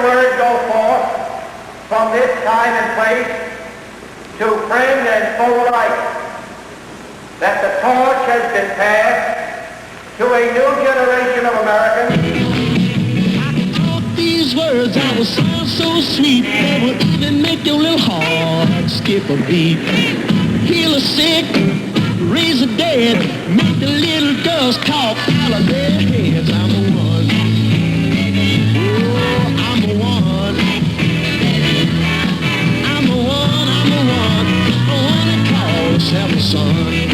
the word go forth from this time and place to friend and foe alike, that the torch has been passed to a new generation of Americans. I taught these words, I will sound so sweet, they will even make your little heart skip a beat. Heal the sick, raise the dead, make the little girls talk out of their heads. I'm the one. Oh, I'm the one. I'm the one, I'm the one. The one that calls himself a son.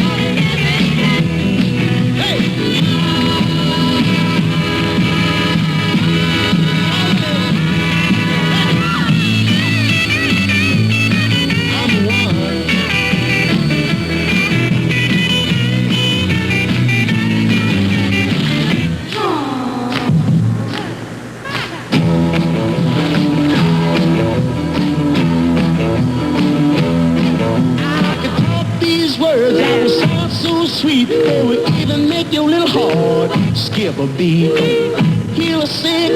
Sweet, they will even make your little heart skip a beat. Heal a sick.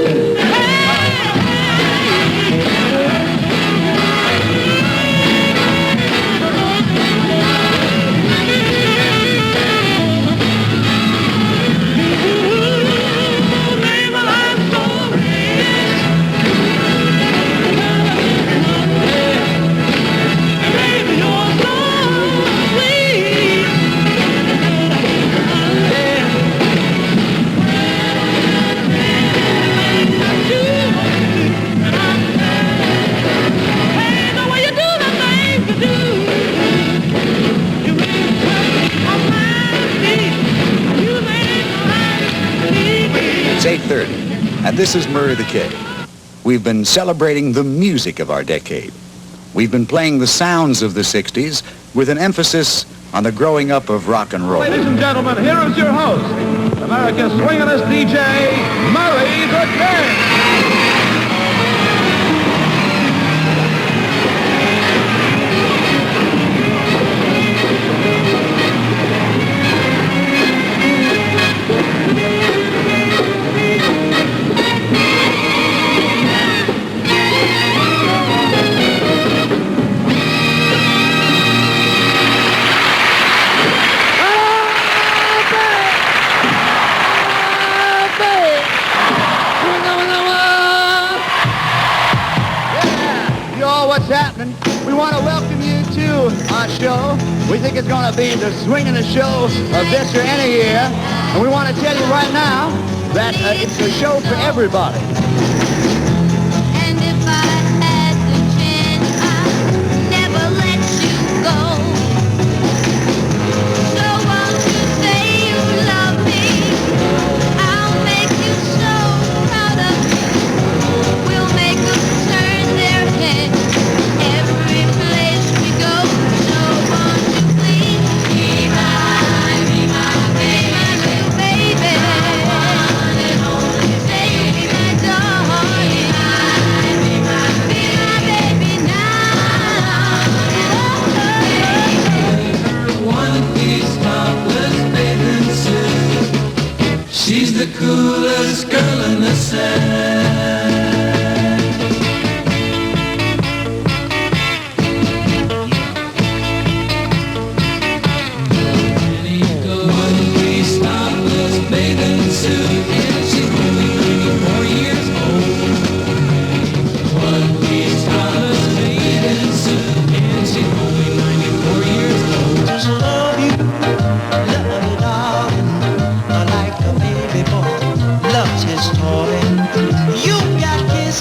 It's 8:30, and this is Murray the Kid. We've been celebrating the music of our decade. We've been playing the sounds of the 60s with an emphasis on the growing up of rock and roll. Ladies and gentlemen, here is your host, America's swingin'est DJ, Murray the Kid. Happening. We want to welcome you to our show. We think it's going to be the swingin'est show of this or any year. And we want to tell you right now that it's a show for everybody. And if I had the chance, I'd never let you go. So won't you say you love me? I'll make you so proud of me. We'll make them turn their heads. Every place we go, so won't you please be my little baby, one and only, say you'll be my darling, be my baby now. One piece topless bathing suit. She's the coolest girl in the set.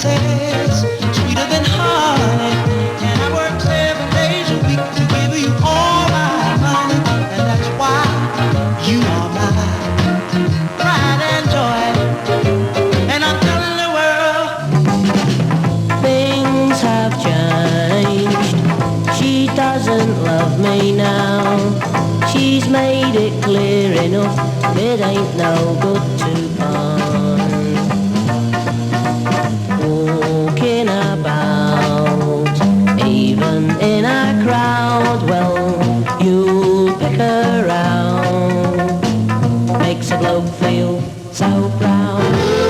Sweeter than honey, and I work 7 days a week to give you all my money, and that's why you are my pride and joy. And I'm telling the world, things have changed. She doesn't love me now. She's made it clear enough, it ain't no good to find. Even in a crowd, well, you pick her out, makes a bloke feel so proud.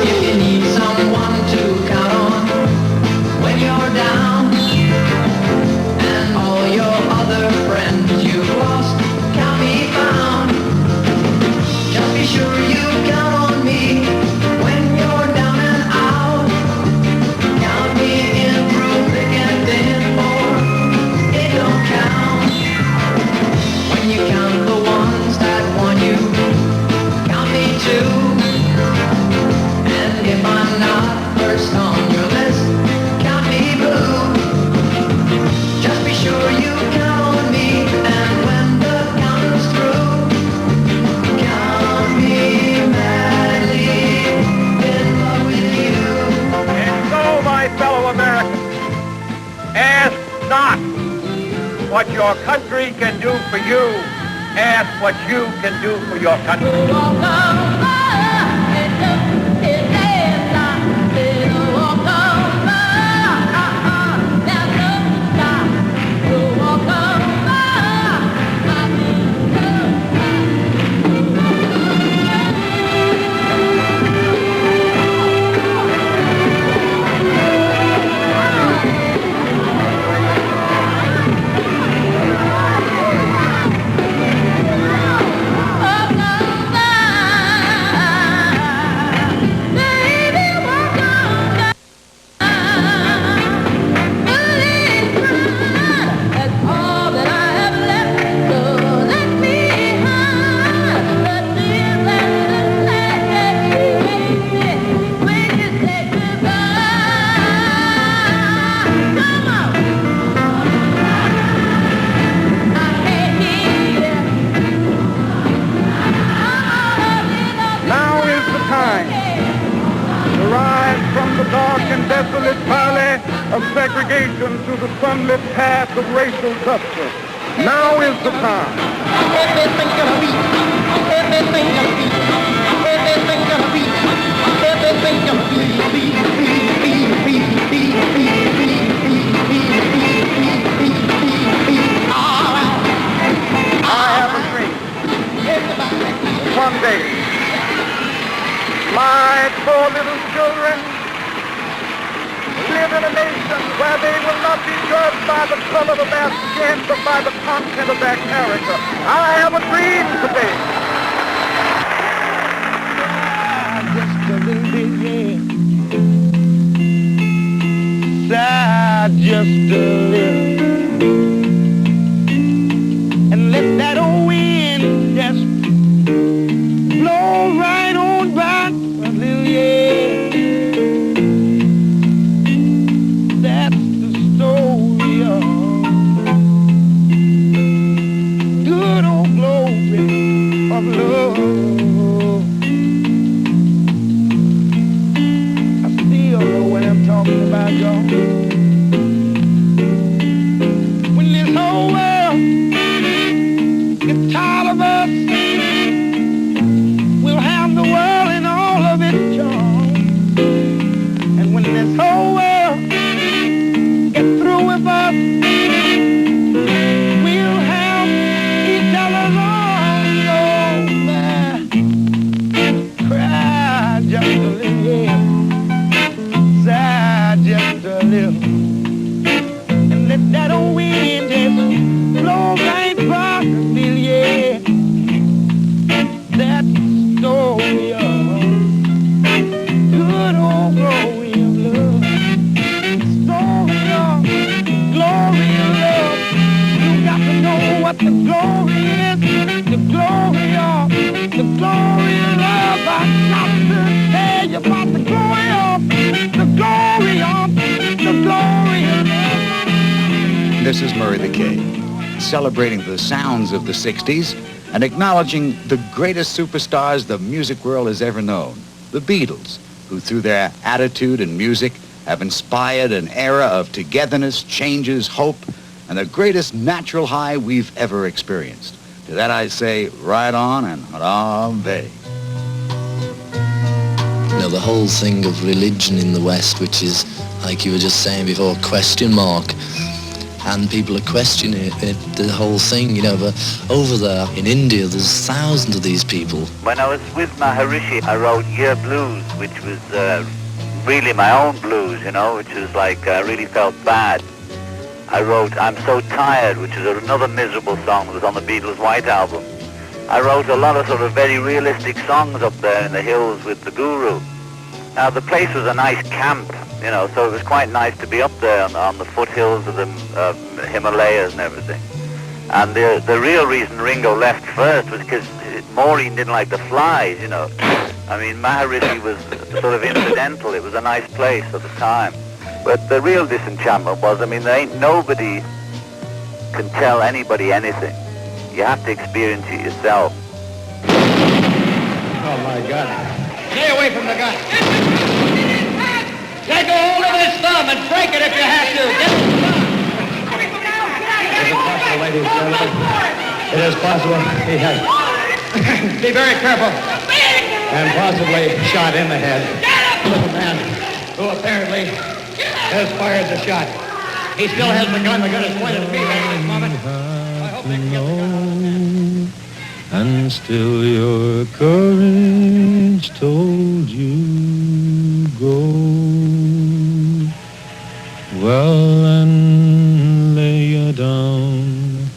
If you need someone to count on, can do for you, ask what you can do for your country. Of segregation to the sunlit path of racial justice. Now is the time. Everything gonna be, everything gonna be, everything gonna be, everything gonna all right. I have a dream. One day, my 4 little children live in a nation where they will not be judged by the color of their skin, but by the content of their character. I have a dream today. Just a little bit, yeah. Sigh just a little. And let that old wind just blow right on by a little, yeah. Love. I still know what I'm talking about, y'all. When this whole world gets tired of us, we'll have the world and all of its charm. And when this whole world gets through with us, we'll have each other's arms. Just a little, yeah. Sigh just a little. And let that old wind just blow right by the mill, yeah. That's the story of good old glory of love. Story of glory of love. You got to know what the glory is. The glory of love. I got to tell you about the glory of love. This is Murray the K, celebrating the sounds of the 60s and acknowledging the greatest superstars the music world has ever known, the Beatles, who through their attitude and music have inspired an era of togetherness, changes, hope, and the greatest natural high we've ever experienced. To that I say, right on and harambe. You know, the whole thing of religion in the West, which is, like you were just saying before, question mark, and people are questioning it, the whole thing, you know, but over there in India, there's thousands of these people. When I was with Maharishi, I wrote Year Blues, which was really my own blues, you know, which was like, I really felt bad. I wrote I'm So Tired, which is another miserable song that was on the Beatles' White Album. I wrote a lot of sort of very realistic songs up there in the hills with the Guru. Now the place was a nice camp, you know, so it was quite nice to be up there on the foothills of the Himalayas and everything. And the real reason Ringo left first was because Maureen didn't like the flies, you know. I mean, Maharishi was sort of incidental. It was a nice place at the time. But the real disenchantment was, I mean, there ain't nobody can tell anybody anything. You have to experience it yourself. Oh, my God. Stay away from the gun. Take a hold of his thumb and break it if you have to. Get the thumb. ladies and gentlemen. It is possible he has... Be very careful. And possibly shot in the head. Little man who apparently has fired the shot. He still has the gun. The gun is pointed at me at this moment. I hope they can get the gun on that. And still your courage told you go. Well, and lay you down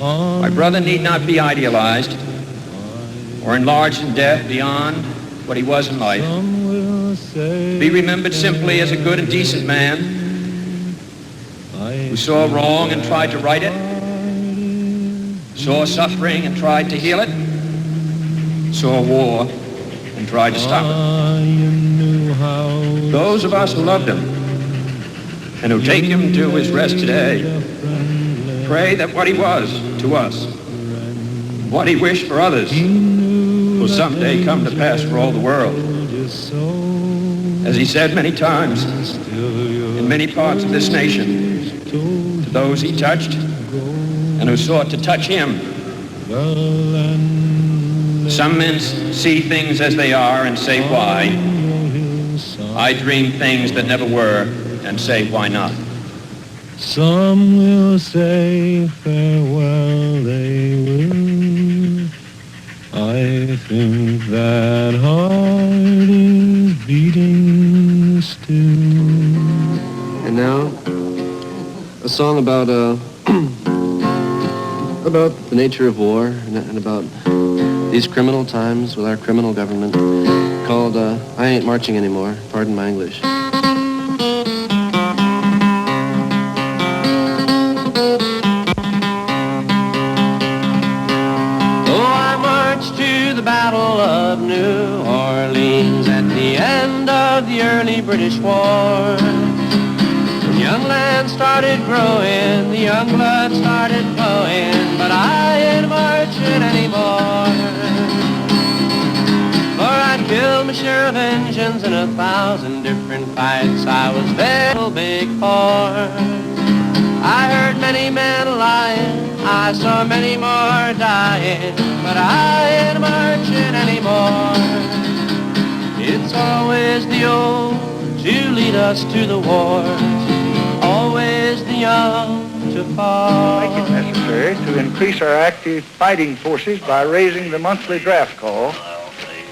on... My brother need not be idealized or enlarged in death beyond what he was in life. Be remembered simply as a good and decent man who saw wrong and tried to right it, saw suffering and tried to heal it, saw war and tried to stop it. Those of us who loved him and who take him to his rest today pray that what he was to us, what he wished for others, will someday come to pass for all the world. As he said many times in many parts of this nation, to those he touched and who sought to touch him. Some men see things as they are and say why. I dream things that never were and say why not. Some will say farewell, they will. I think that heart is beating still. And now, a song about about the nature of war and about these criminal times with our criminal government, called I Ain't Marching Anymore. Pardon my English. Battle of New Orleans at the end of the early British War. The young land started growing, the young blood started flowing, but I ain't marching anymore. For I'd killed my share of Injuns in 1,000 different fights. I was very big for. I heard many men lying, I saw many more dying, but I ain't marching anymore. It's always the old to lead us to the war, always the young to fall. Make it necessary to increase our active fighting forces by raising the monthly draft call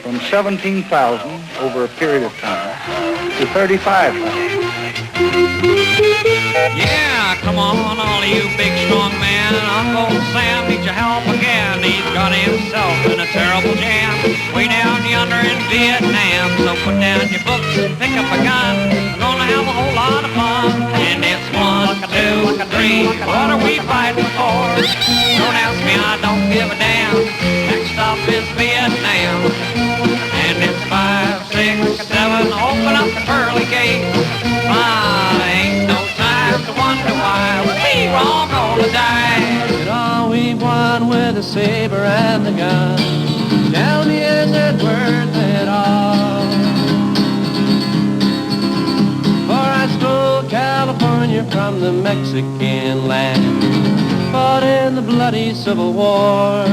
from 17,000 over a period of time to 35,000. Yeah, come on, all of you big strong men. Uncle Sam needs your help again. He's got himself in a terrible jam way down yonder in Vietnam. So put down your books and pick up a gun. We're gonna have a whole lot of fun. And it's 1, 2, 3. What are we fighting for? Don't ask me, I don't give a damn. Next stop is Vietnam. And it's 5, 6, 7. Open up the pearly gate. Ain't no time to wonder why we were all gonna die. But all we won with a saber and the gun. Tell me, is it worth it all? For I stole California from the Mexican land, fought in the bloody Civil War.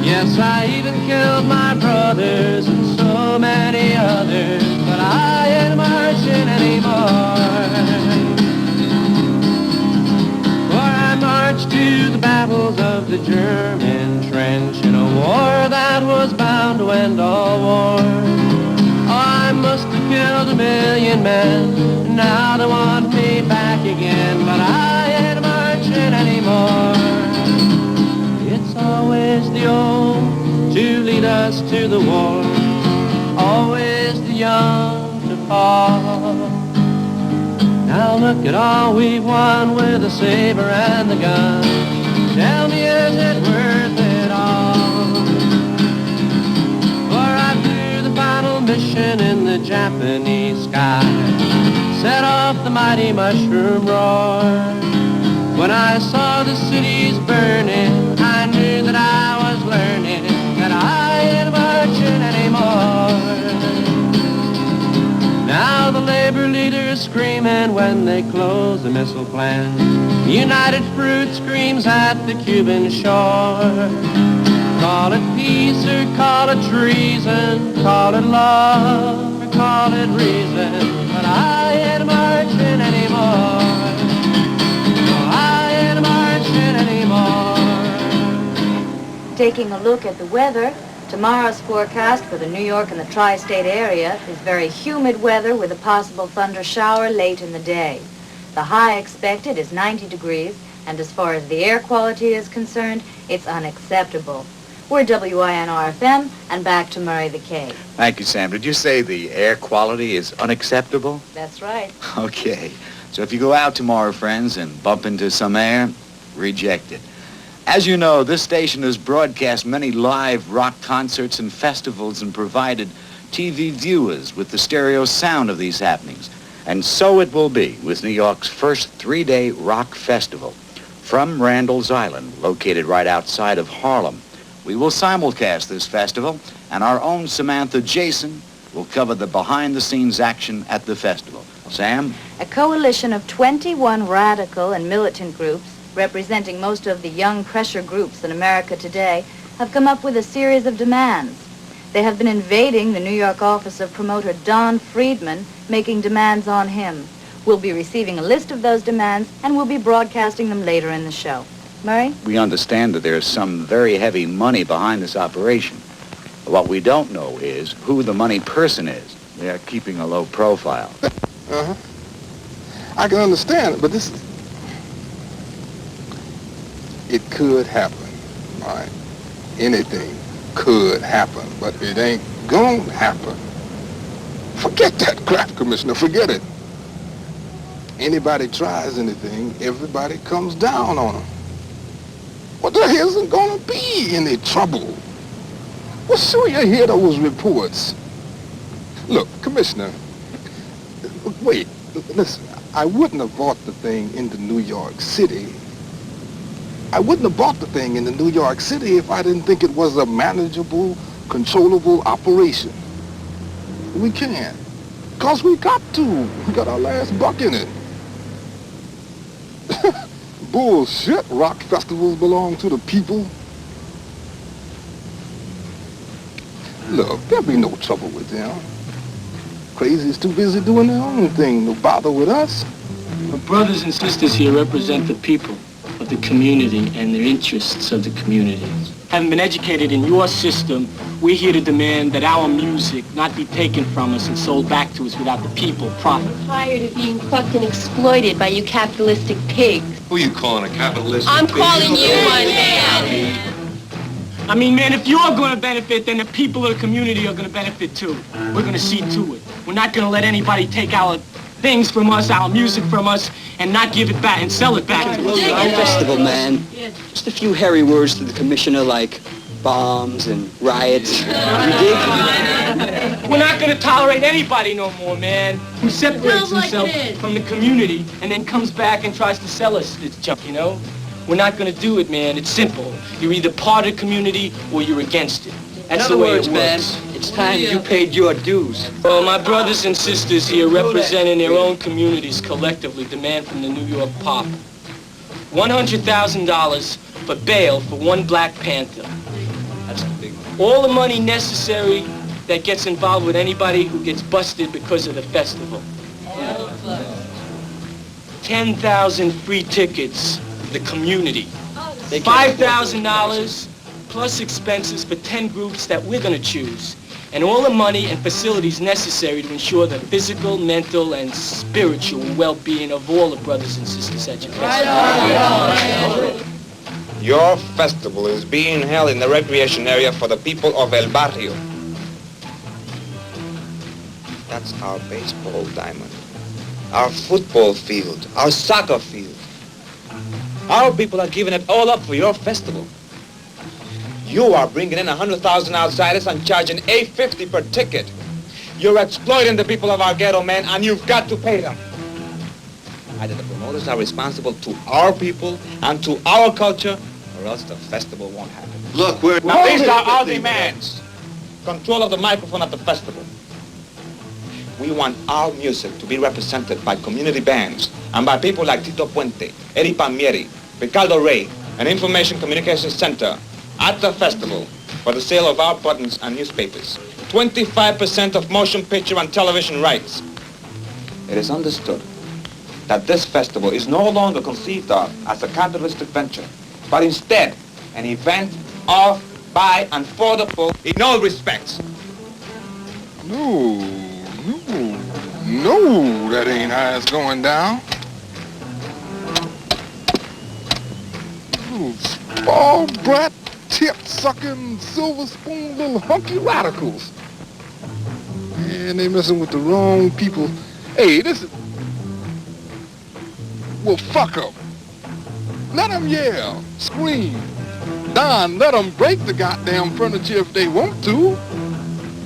Yes, I even killed my brothers and so many others, but I ain't marching anymore. For I marched to the battles of the German trench in a war that was bound to end all war. Oh, I must have killed 1,000,000 men, and now they want me back again, but I ain't marching anymore. It's always the old to lead us to the war, always the young to fall. Now look at all we've won with the saber and the gun. Tell me, is it worth it all? For I flew the final mission in the Japanese sky, set off the mighty mushroom roar. When I saw the cities burning, I knew that I was learning that I ain't marching anymore. Now the labor leaders screaming, when they close the missile plant. United Fruit screams at the Cuban shore. Call it peace or call it treason, call it love or call it reason, but I ain't marching anymore. No, I ain't marching anymore. Taking a look at the weather, tomorrow's forecast for the New York and the tri-state area is very humid weather with a possible thunder shower late in the day. The high expected is 90 degrees, and as far as the air quality is concerned, it's unacceptable. We're WINR-FM, and back to Murray the K. Thank you, Sam. Did you say the air quality is unacceptable? That's right. Okay. So if you go out tomorrow, friends, and bump into some air, reject it. As you know, this station has broadcast many live rock concerts and festivals and provided TV viewers with the stereo sound of these happenings. And so it will be with New York's first 3-day rock festival from Randall's Island, located right outside of Harlem. We will simulcast this festival, and our own Samantha Jason will cover the behind-the-scenes action at the festival. Sam? A coalition of 21 radical and militant groups, representing most of the young pressure groups in America today, have come up with a series of demands. They have been invading the New York office of promoter Don Friedman, making demands on him. We'll be receiving a list of those demands, and we'll be broadcasting them later in the show. Murray? We understand that there's some very heavy money behind this operation. What we don't know is who the money person is. They are keeping a low profile. Uh-huh. I can understand it, but this... It could happen, all right? Anything could happen, but it ain't gonna happen. Forget that crap, Commissioner, forget it. Anybody tries anything, everybody comes down on them. Well, there isn't gonna be any trouble. Well, sure you hear those reports. Look, Commissioner, wait, listen, I wouldn't have bought the thing into New York City. I wouldn't have bought the thing into New York City if I didn't think it was a manageable, controllable operation. We can't, because we got to. We got our last buck in it. Bullshit, rock festivals belong to the people. Look, there'll be no trouble with them. Crazy's too busy doing their own thing, no bother with us. My brothers and sisters here represent the people of the community and the interests of the community. Having been educated in your system, we're here to demand that our music not be taken from us and sold back to us without the people profit. Tired of being fucked and exploited by you capitalistic pigs. Who are you calling a capitalist? I'm calling you one, man. I mean, man, if you're going to benefit, then the people of the community are going to benefit too. We're going to see to it. We're not going to let anybody take our things from us, our music from us, and not give it back and sell it back to us. Our festival, man. Just a few hairy words to the commissioner like bombs and riots. You dig? We're not going to tolerate anybody no more, man, who separates himself from the community and then comes back and tries to sell us this junk, you know? We're not going to do it, man. It's simple. You're either part of the community or you're against it. That's the way it works. Man, it's time you paid your dues. Well, my brothers and sisters here representing their own communities collectively demand from the N.Y.Pop $100,000 for bail for one Black Panther. That's the big one. All the money necessary that gets involved with anybody who gets busted because of the festival. 10,000 free tickets for the community. $5,000 plus expenses for 10 groups that we're going to choose. And all the money and facilities necessary to ensure the physical, mental, and spiritual well-being of all the brothers and sisters at your festival. Your festival is being held in the recreation area for the people of El Barrio. That's our baseball diamond, our football field, our soccer field. Our people are giving it all up for your festival. You are bringing in 100,000 outsiders and charging $8.50 per ticket. You're exploiting the people of our ghetto, man, and you've got to pay them. Either the promoters are responsible to our people and to our culture, or else the festival won't happen. Look, we're... Now, these are our demands. Control of the microphone at the festival. we want our music to be represented by community bands and by people like Tito Puente, Eddie Palmieri, Ricardo Rey, an Information Communications Center at the festival for the sale of our buttons and newspapers. 25% of motion picture and television rights. It is understood that this festival is no longer conceived of as a capitalistic venture, but instead an event of, by, and for the poor in all respects. No, that ain't how it's going down. Those spoiled brat, tip-sucking, silver spoon little hunky radicals. Man, they messing with the wrong people. Hey, this is... Well, fuck them. Let them yell, scream. Don, let them break the goddamn furniture if they want to.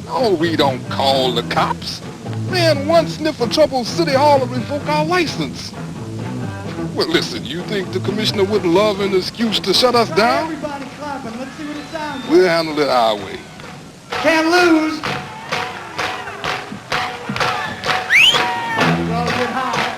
No, we don't call the cops. Man, one sniff of trouble, City Hall will revoke our license. Well, listen, you think the commissioner wouldn't love an excuse to shut us down? Everybody clapping. Let's see what it sounds like. We'll handle it our way. Can't lose. Well, get high.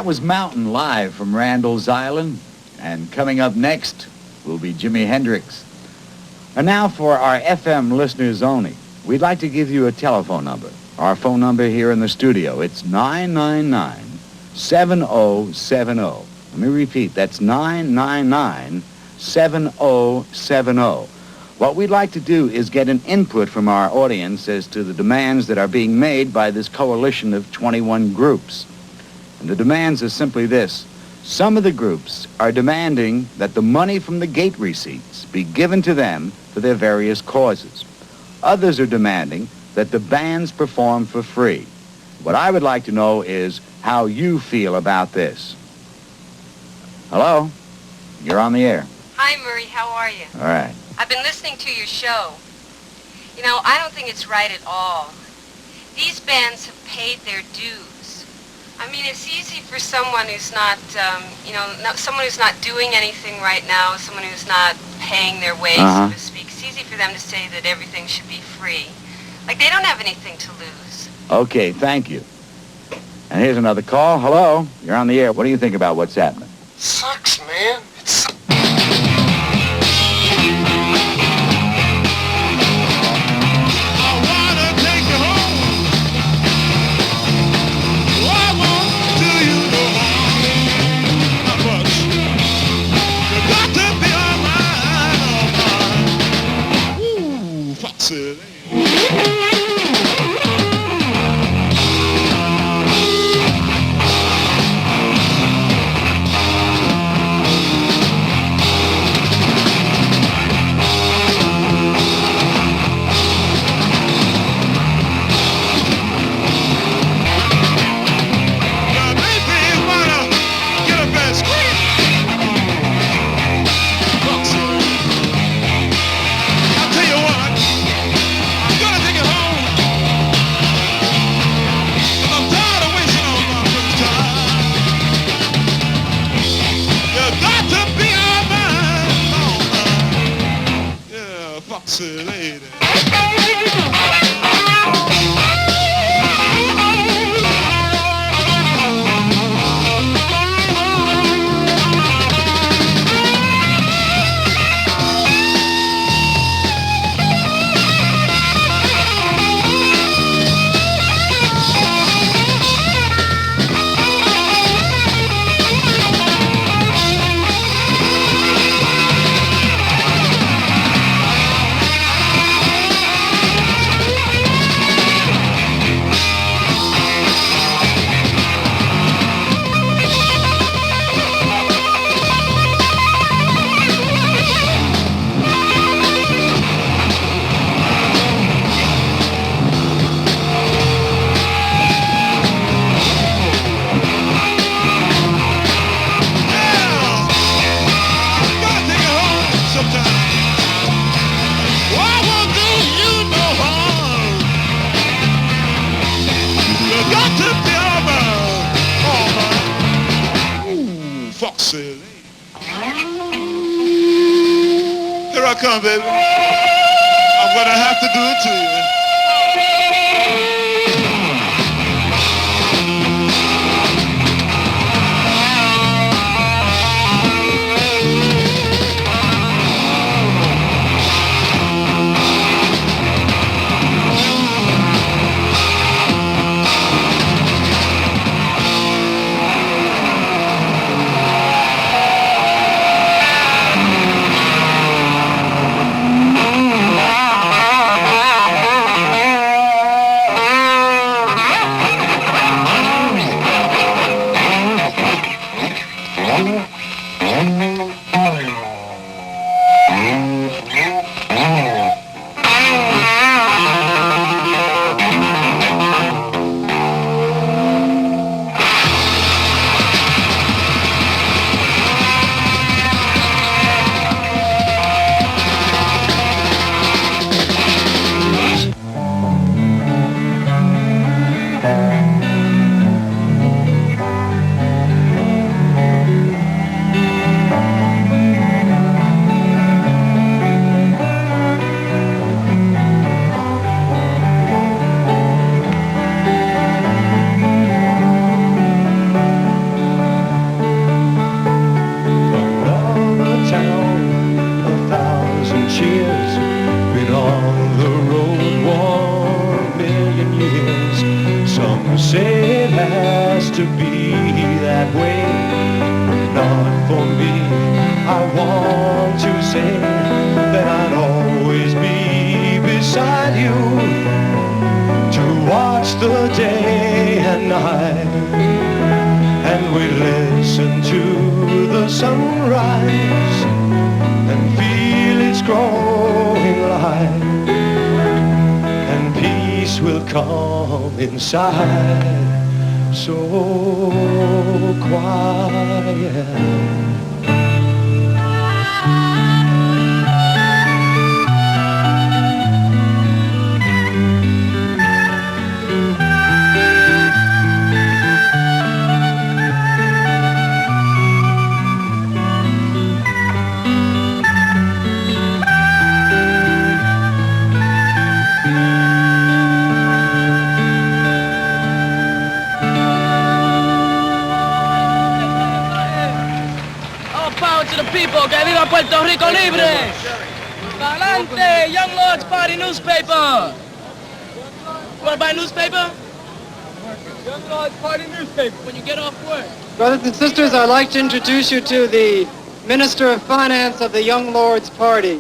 was Mountain live from Randall's Island. And coming up next will be Jimi Hendrix. And now for our FM listeners only, we'd like to give you a telephone number. Our phone number here in the studio, it's 999-7070. Let me repeat, that's 999-7070. What we'd like to do is get an input from our audience as to the demands that are being made by this coalition of 21 groups. And the demands are simply this. Some of the groups are demanding that the money from the gate receipts be given to them for their various causes. Others are demanding that the bands perform for free. What I would like to know is how you feel about this. Hello? You're on the air. Hi, Murray. How are you? All right. I've been listening to your show. You know, I don't think it's right at all. These bands have paid their dues. I mean, it's easy for someone who's not, someone who's not doing anything right now, someone who's not paying their way, so to speak. It's easy for them to say that everything should be free. Like, they don't have anything to lose. Okay, thank you. And here's another call. Hello? You're on the air. What do you think about what's happening? Sucks, man. It sucks. Here I come, baby. I'm gonna have to do it to you. to be that way. Not for me. I want to say that I'd always be beside you to watch the day and night, and we listen to the sunrise and feel its growing light, and peace will come inside so quiet. People, que viva Puerto Rico libre! Pa'lante, Young Lords Party newspaper! You want to buy a newspaper? Young Lords Party newspaper when you get off work. Brothers and sisters, I'd like to introduce you to the Minister of Finance of the Young Lords Party,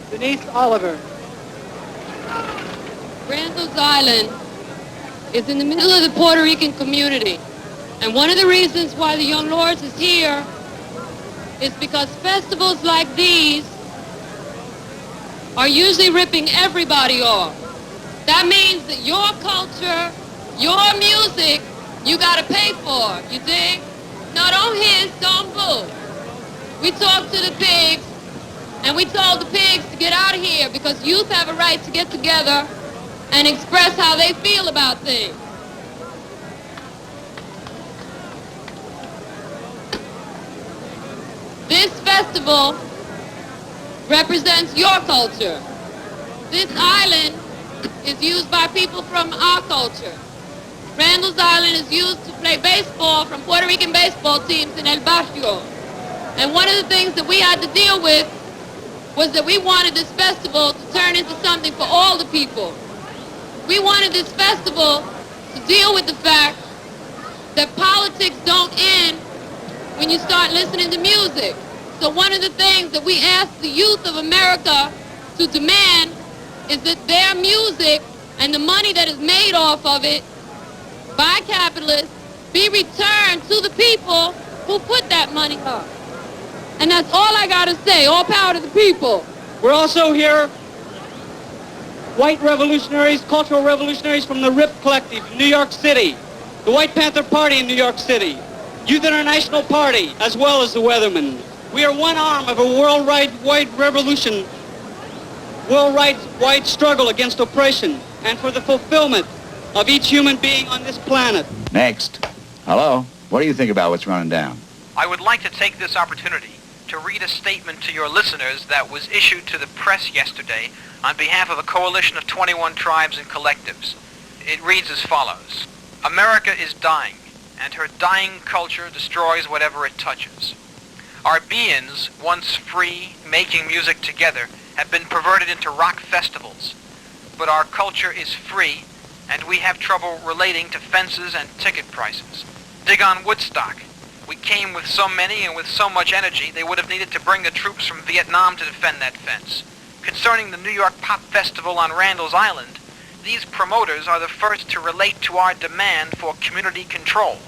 Denise Oliver. Randall's Island is in the middle of the Puerto Rican community. And one of the reasons why the Young Lords is here is because festivals like these are usually ripping everybody off. That means that your culture, your music, you gotta pay for, you dig? No, don't hiss, don't boo. We talked to the pigs, and we told the pigs to get out of here because youth have a right to get together and express how they feel about things. This festival represents your culture. This island is used by people from our culture. Randall's Island is used to play baseball from Puerto Rican baseball teams in El Barrio. And one of the things that we had to deal with was that we wanted this festival to turn into something for all the people. We wanted this festival to deal with the fact that politics don't end when you start listening to music. So one of the things that we ask the youth of America to demand is that their music and the money that is made off of it by capitalists be returned to the people who put that money up. And that's all I gotta say. All power to the people. We're also here, white revolutionaries, cultural revolutionaries from the RIP Collective in New York City, the White Panther Party in New York City, Youth International Party, as well as the Weathermen. We are one arm of a worldwide revolution, worldwide struggle against oppression and for the fulfillment of each human being on this planet. Next. Hello. What do you think about what's running down? I would like to take this opportunity to read a statement to your listeners that was issued to the press yesterday on behalf of a coalition of 21 tribes and collectives. It reads as follows. America is dying, and her dying culture destroys whatever it touches. Our beings, once free, making music together, have been perverted into rock festivals. But our culture is free, and we have trouble relating to fences and ticket prices. Dig on Woodstock. We came with so many and with so much energy, they would have needed to bring the troops from Vietnam to defend that fence. Concerning the N.Y.Pop festival on Randall's Island, these promoters are the first to relate to our demand for community control.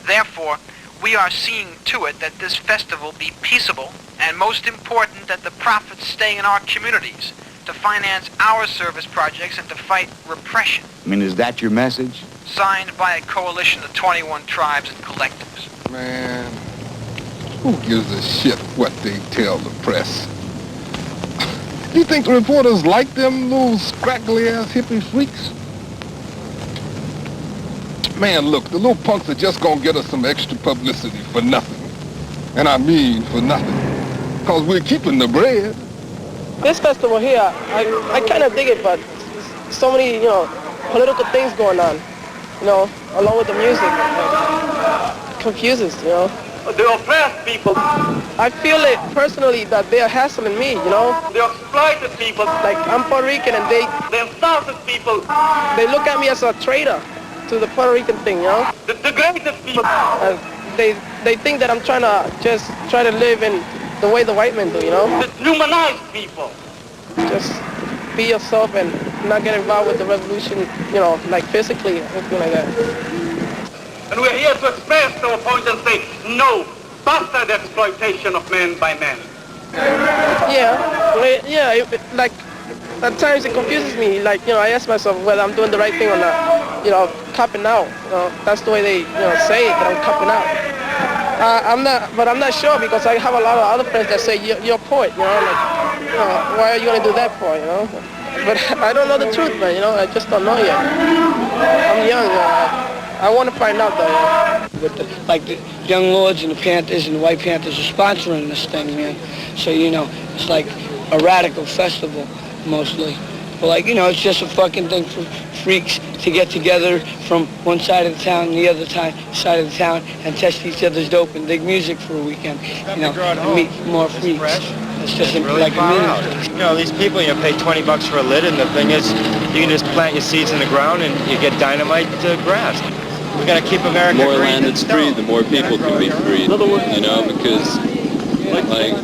Therefore, we are seeing to it that this festival be peaceable, and most important, that the profits stay in our communities to finance our service projects and to fight repression. I mean, is that your message? Signed by a coalition of 21 tribes and collectives. Man, who gives a shit what they tell the press? You think the reporters like them little scraggly-ass hippie freaks? Man, look, the little punks are just gonna get us some extra publicity for nothing. And I mean for nothing. Because we're keeping the bread. This festival here, I kind of dig it, but so many, political things going on, along with the music. It confuses, The oppressed people. I feel it personally that they are hassling me, The exploited people. Like, I'm Puerto Rican and they The insulted people. look at me as a traitor. to the Puerto Rican thing, you know? The greatest people. They think that I'm trying to just try to live in the way the white men do, you know? The humanized people. Just be yourself and not get involved with the revolution, you know, like physically, anything like that. And we're here to express our point and say, no, bastard exploitation of men by men. Yeah, like, at times it confuses me. Like, you know, I ask myself whether I'm doing the right thing or not. You know, copping out. You know, that's the way they, you know, say it, that I'm copping out. I'm not sure because I have a lot of other friends that say you're a poet. You know, like, you know, why are you gonna do that for? You know, but I don't know the truth, man. You know, I just don't know yet. I'm young. I want to find out though. With the Young Lords and the Panthers and the White Panthers are sponsoring this thing, man. So, you know, it's like a radical festival, mostly. But, like, you know, it's just a fucking thing for freaks to get together from one side of the town and the other side of the town and test each other's dope and dig music for a weekend, you know, and meet more freaks. It's just really like a meeting. You know, these people, you pay $20 for a lid, and the thing is, you can just plant your seeds in the ground and you get dynamite grass. We got to keep America The more land that's free, the more people can be free, you know, because, like,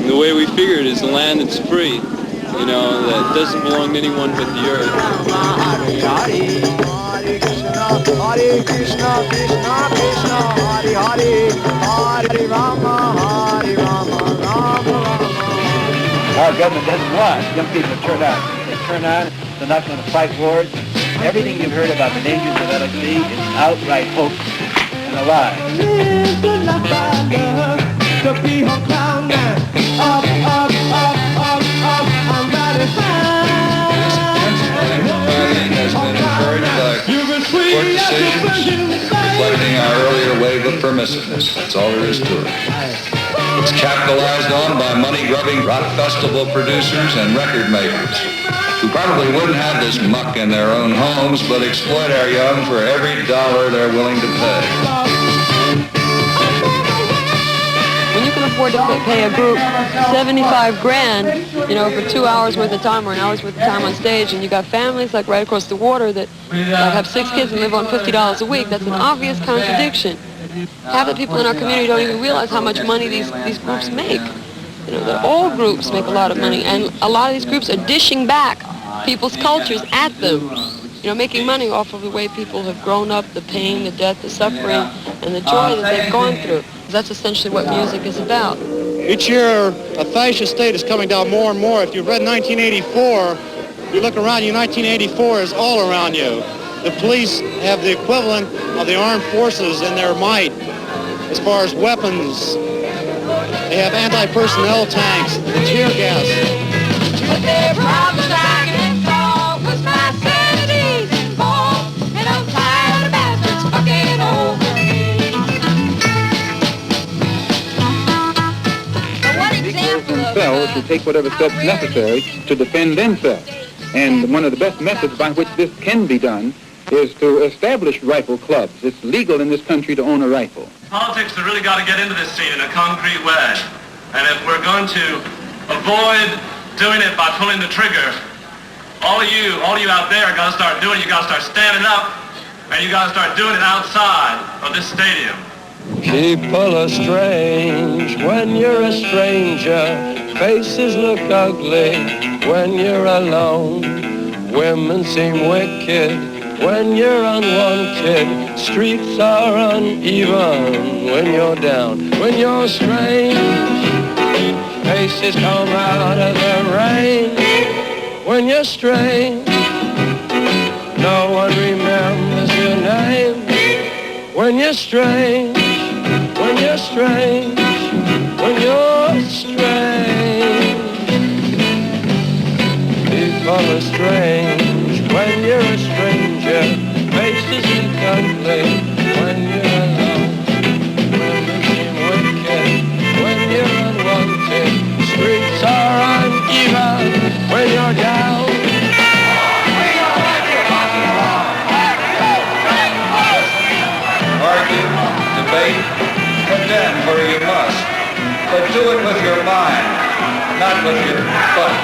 the way we figure it is the land that's free, you know, that doesn't belong to anyone but the earth. Hare Krishna, Krishna Krishna, Hare Hare, Hare Rama, Hare Rama, Rama Rama. Our government doesn't want young people to turn on. They turn on, they're not going to fight wars. Everything you've heard about the dangers of LSD is an outright hoax and a lie. To be her clown now. Up, up, up, up, up, I'm riding high. Has been encouraged by court decisions reflecting our earlier wave of permissiveness. That's all there is to it. It's capitalized on by money-grubbing rock festival producers and record makers who probably wouldn't have this muck in their own homes but exploit our young for every dollar they're willing to pay. When you can afford to pay a group 75 grand, you know, for 2 hours worth of time or an hour's worth of time on stage, and you got families like right across the water that have 6 kids and live on $50 a week, that's an obvious contradiction. Half the people in our community don't even realize how much money these groups make. You know, that all groups make a lot of money, and a lot of these groups are dishing back people's cultures at them. You know, making money off of the way people have grown up, the pain, the death, the suffering, and the joy that they've gone through. That's essentially what music is about. Each year, a fascist state is coming down more and more. If you've read 1984, you look around you, 1984 is all around you. The police have the equivalent of the armed forces in their might as far as weapons. They have anti-personnel tanks, tear gas. But their problems I can solve was my sanity's involved, and I'm tired of bastards fucking over me. What example of themselves to take whatever steps necessary to defend themselves. And one of the best methods by which this can be done is to establish rifle clubs. It's legal in this country to own a rifle. Politics have really got to get into this scene in a concrete way. And if we're going to avoid doing it by pulling the trigger, all of you out there got to start doing it. You got to start standing up, and you got to start doing it outside of this stadium. People are strange when you're a stranger. Faces look ugly when you're alone. Women seem wicked when you're unwanted. Streets are uneven when you're down. When you're strange, faces come out of the rain. When you're strange, no one remembers your name. When you're strange, when you're strange, when you're strange. People are strange when you're a stranger. Faces look ugly when you're alone. Women seem wicked when you're unwanted. Streets are uneven when you're down. Argue, debate, condemn where you must, but do it with your mind, not with your butt.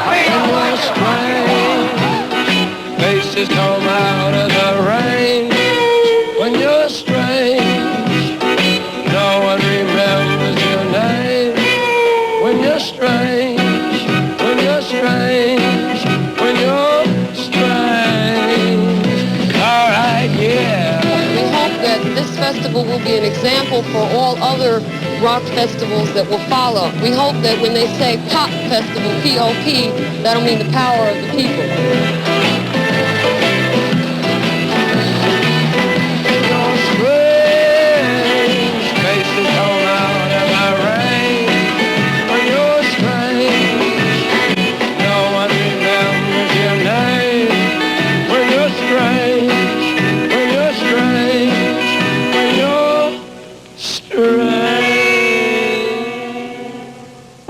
When you're strange, faces faces come out of the rain. When you're strange, no one remembers your name. When you're strange, when you're strange, when you're strange. All right, yeah. We hope that this festival will be an example for all other rock festivals that will follow. We hope that when they say pop festival, P-O-P, that'll mean the power of the people.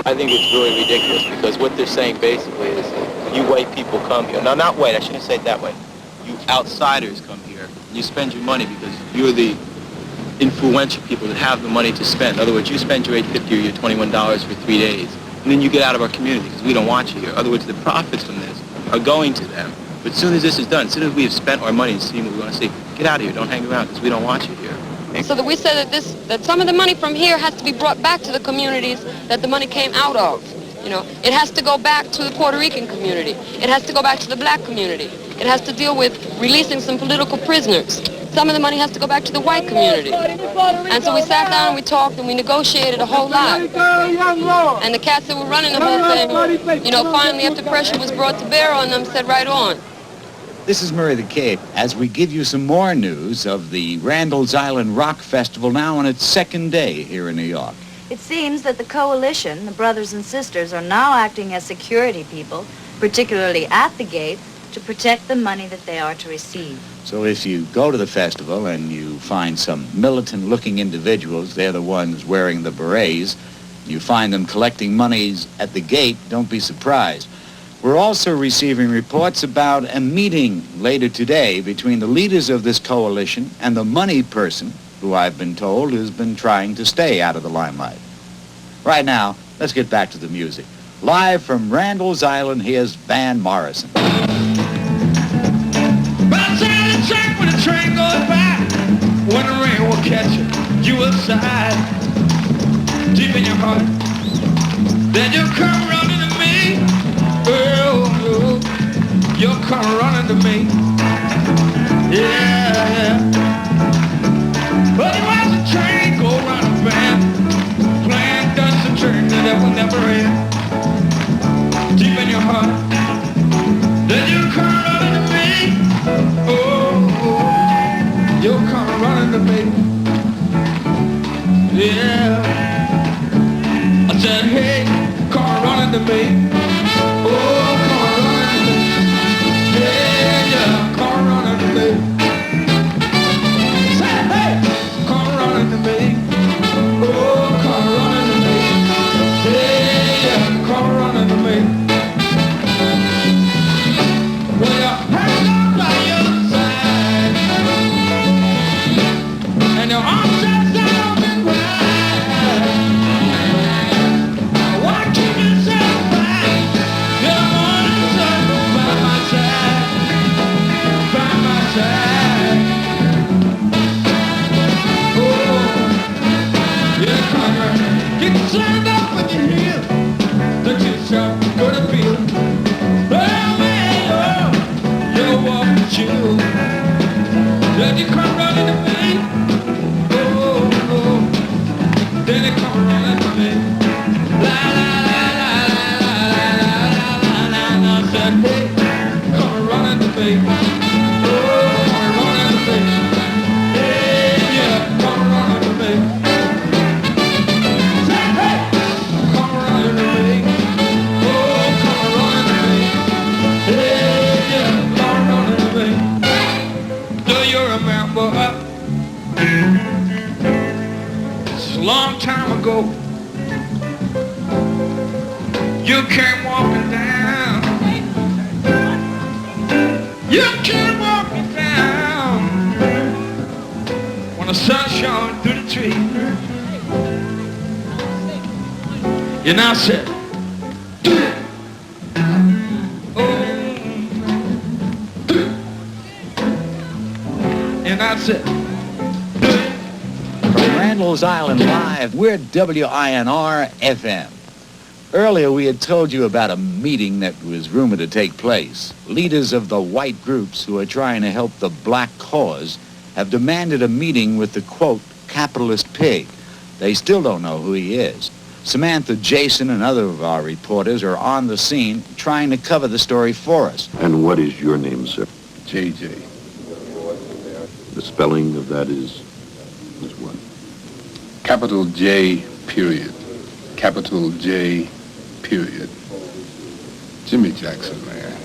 I think it's really ridiculous because what they're saying basically is you white people come here. No, not white, I shouldn't say it that way. You outsiders come here. You spend your money because you're the influential people that have the money to spend. In other words, you spend your $8.50 or your $21 for 3 days, and then you get out of our community because we don't want you here. In other words, the profits from this are going to them. But as soon as this is done, as soon as we have spent our money and seen what we want to see, get out of here, don't hang around because we don't want you here. So that we said that some of the money from here has to be brought back to the communities that the money came out of. You know, it has to go back to the Puerto Rican community. It has to go back to the black community. It has to deal with releasing some political prisoners. Some of the money has to go back to the white community. And so we sat down and we talked and we negotiated a whole lot. And the cats that were running the whole thing, you know, finally after pressure was brought to bear on them, said right on. This is Murray the K, as we give you some more news of the Randall's Island Rock Festival now on its second day here in New York. It seems that the coalition, the brothers and sisters, are now acting as security people, particularly at the gate, to protect the money that they are to receive. So if you go to the festival and you find some militant-looking individuals, they're the ones wearing the berets, you find them collecting monies at the gate, don't be surprised. We're also receiving reports about a meeting later today between the leaders of this coalition and the money person, who I've been told has been trying to stay out of the limelight. Right now, let's get back to the music. Live from Randall's Island, here's Van Morrison. Outside the track when the train goes by, when the rain will catch you, you will sigh deep in your heart. Then you'll come running to me. Oh, you'll come running to me. Yeah. But you watch the train go round the bend, playing dance and turn that will never end. Deep in your heart. Then you'll come running to me. Oh, you'll come running to me. Yeah. I said, hey, come running to me. Oh, come running to me. Yeah, yeah, come running to me. Say, hey, come running to me. Oh, come running to me. Yeah, yeah, come running to me. Well, your hands are by your side, and your arms just out and wide. Why keep yourself back? You're the one who's by my side, by my side. Oh, yeah, come on. Get turned up when you hear the kids are gonna feel. You'll walk with you. Then you come running to me. Oh, oh. Then you come running to me. La la la la la la la la la la. Said, hey, come running to me. Oh, come running to me. Hey, yeah, come running to me. Say, hey, come running to me. Oh, come running to me. Hey, yeah. Do you remember? It's a long time ago. You came walking down. You came walking down when the sun shone through the tree. You now said, That's it. From Randall's Island Live, we're WINR FM. Earlier we had told you about a meeting that was rumored to take place. Leaders of the white groups who are trying to help the black cause have demanded a meeting with the, quote, capitalist pig. They still don't know who he is. Samantha, Jason, and other of our reporters are on the scene trying to cover the story for us. And what is your name, sir? JJ. The spelling of that is what? Capital J, period. Capital J, period. Jimmy Jackson, man.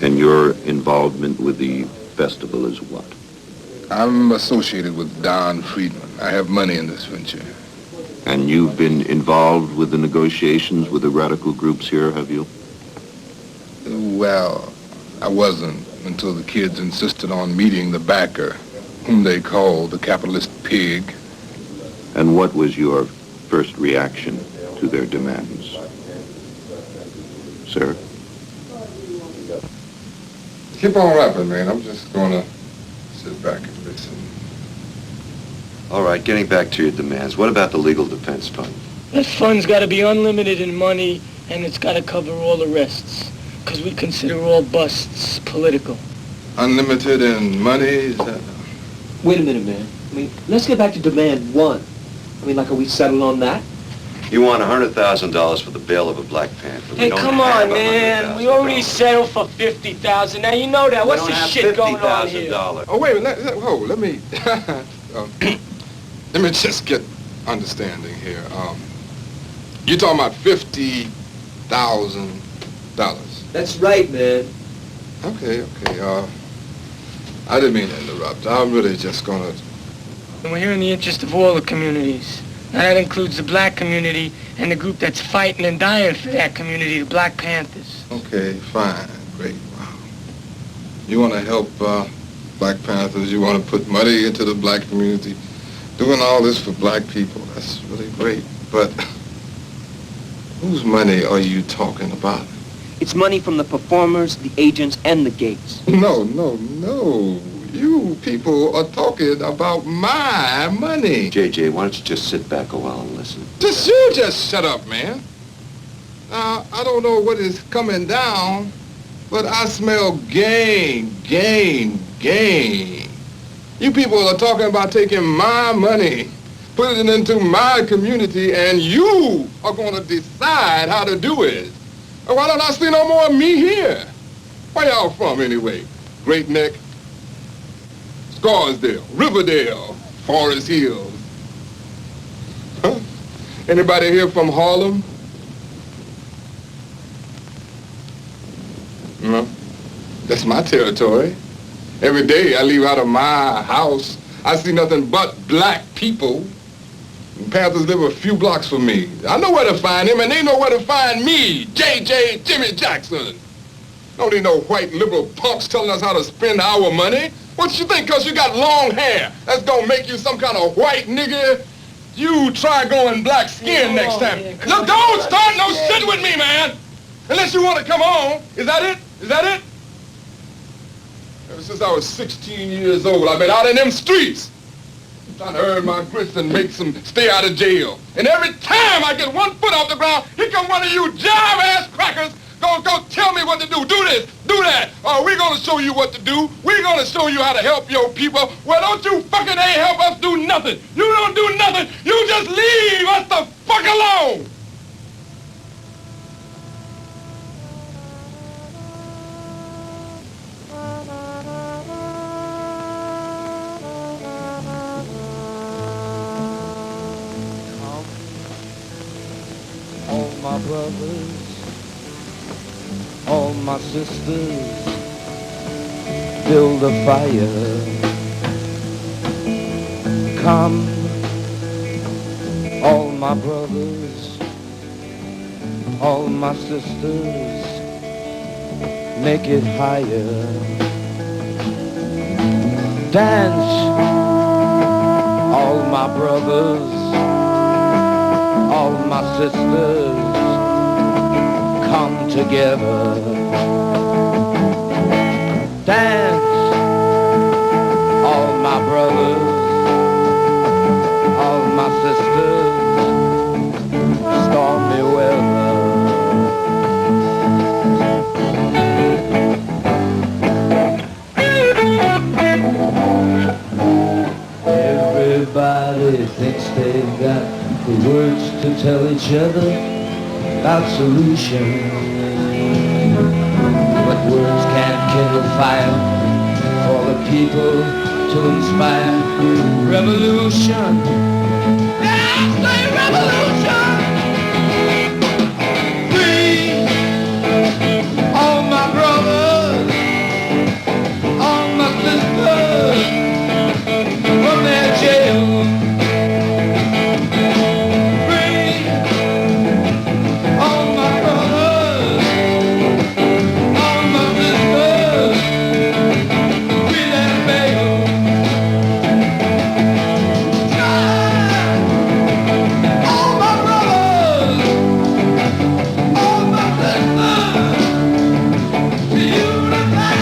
And your involvement with the festival is what? I'm associated with Don Friedman. I have money in this venture. And you've been involved with the negotiations with the radical groups here, have you? Well, I wasn't until the kids insisted on meeting the backer, whom they call the capitalist pig. And what was your first reaction to their demands? Sir? Keep on rapping, man. I'm just gonna sit back and listen. All right, getting back to your demands, what about the legal defense fund? That fund's got to be unlimited in money, and it's got to cover all arrests, because we consider all busts political. Unlimited in money? Is that... Wait a minute, man. I mean, let's get back to demand one. I mean, like, are we settled on that? You want $100,000 for the bail of a Black Panther. Hey, come on, man. We already settled for $50,000. Now, you know that. What's this shit going on here? Oh, wait a minute. Let me... let me just get understanding here. You're talking about $50,000. That's right, man. Okay. I didn't mean to interrupt. I'm really just gonna... And we're here in the interest of all the communities. Now, that includes the black community and the group that's fighting and dying for that community, the Black Panthers. Okay, fine. Great. Wow. You want to help Black Panthers? You want to put money into the black community? Doing all this for black people, that's really great. But whose money are you talking about? It's money from the performers, the agents, and the gates. No. You people are talking about my money. JJ, why don't you just sit back a while and listen? You just shut up, man. Now, I don't know what is coming down, but I smell gain. You people are talking about taking my money, putting it into my community, and you are going to decide how to do it. And why don't I see no more of me here? Where y'all from, anyway? Great Neck, Scarsdale, Riverdale, Forest Hills. Huh? Anybody here from Harlem? No. That's my territory. Every day I leave out of my house, I see nothing but black people. And Panthers live a few blocks from me. I know where to find them, and they know where to find me, JJ Jimmy Jackson. Don't need no white liberal punks telling us how to spend our money. What you think, because you got long hair, that's gonna make you some kind of white nigga? You try going black skin next time. Look, don't start no shit with me, man! Unless you want to come on. Is that it? Ever since I was 16 years old, I've been out in them streets trying to earn my grits and make some stay out of jail. And every time I get one foot off the ground, here come one of you jive-ass crackers go tell me what to do. Do this, do that. Oh, we're going to show you what to do. We're going to show you how to help your people. Well, don't you fucking help us do nothing. You don't do nothing. You just leave us the fuck alone. All my brothers, all my sisters, build a fire. Come, all my brothers, all my sisters, make it higher. Dance, all my brothers, all my sisters, come together. Dance, all my brothers, sisters, stormy weather. Everybody thinks they've got the words to tell each other about solutions, but words can't kindle fire for the people to inspire revolution. Yeah, say revolution! Free all my brothers, all my sisters from their jail. Free all my brothers, all my sisters, free their bail. All my brothers, all my sisters, to unify.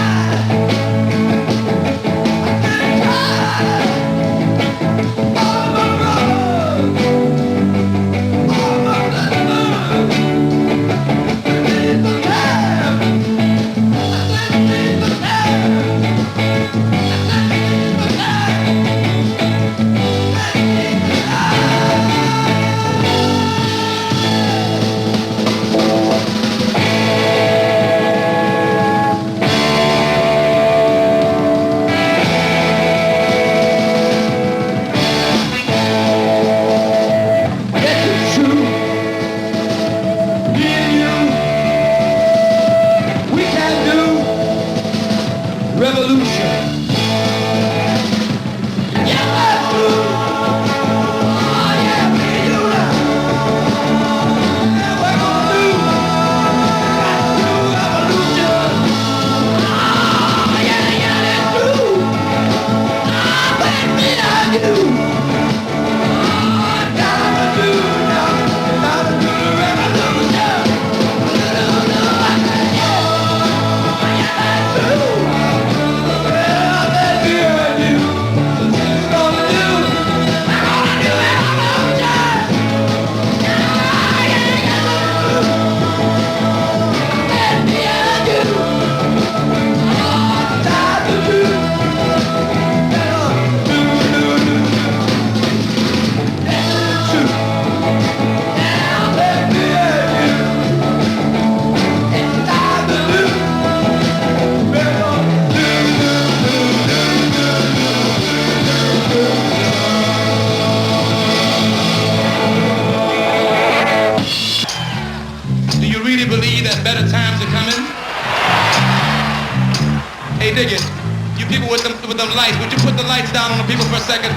Lights. Would you put the lights down on the people for a second?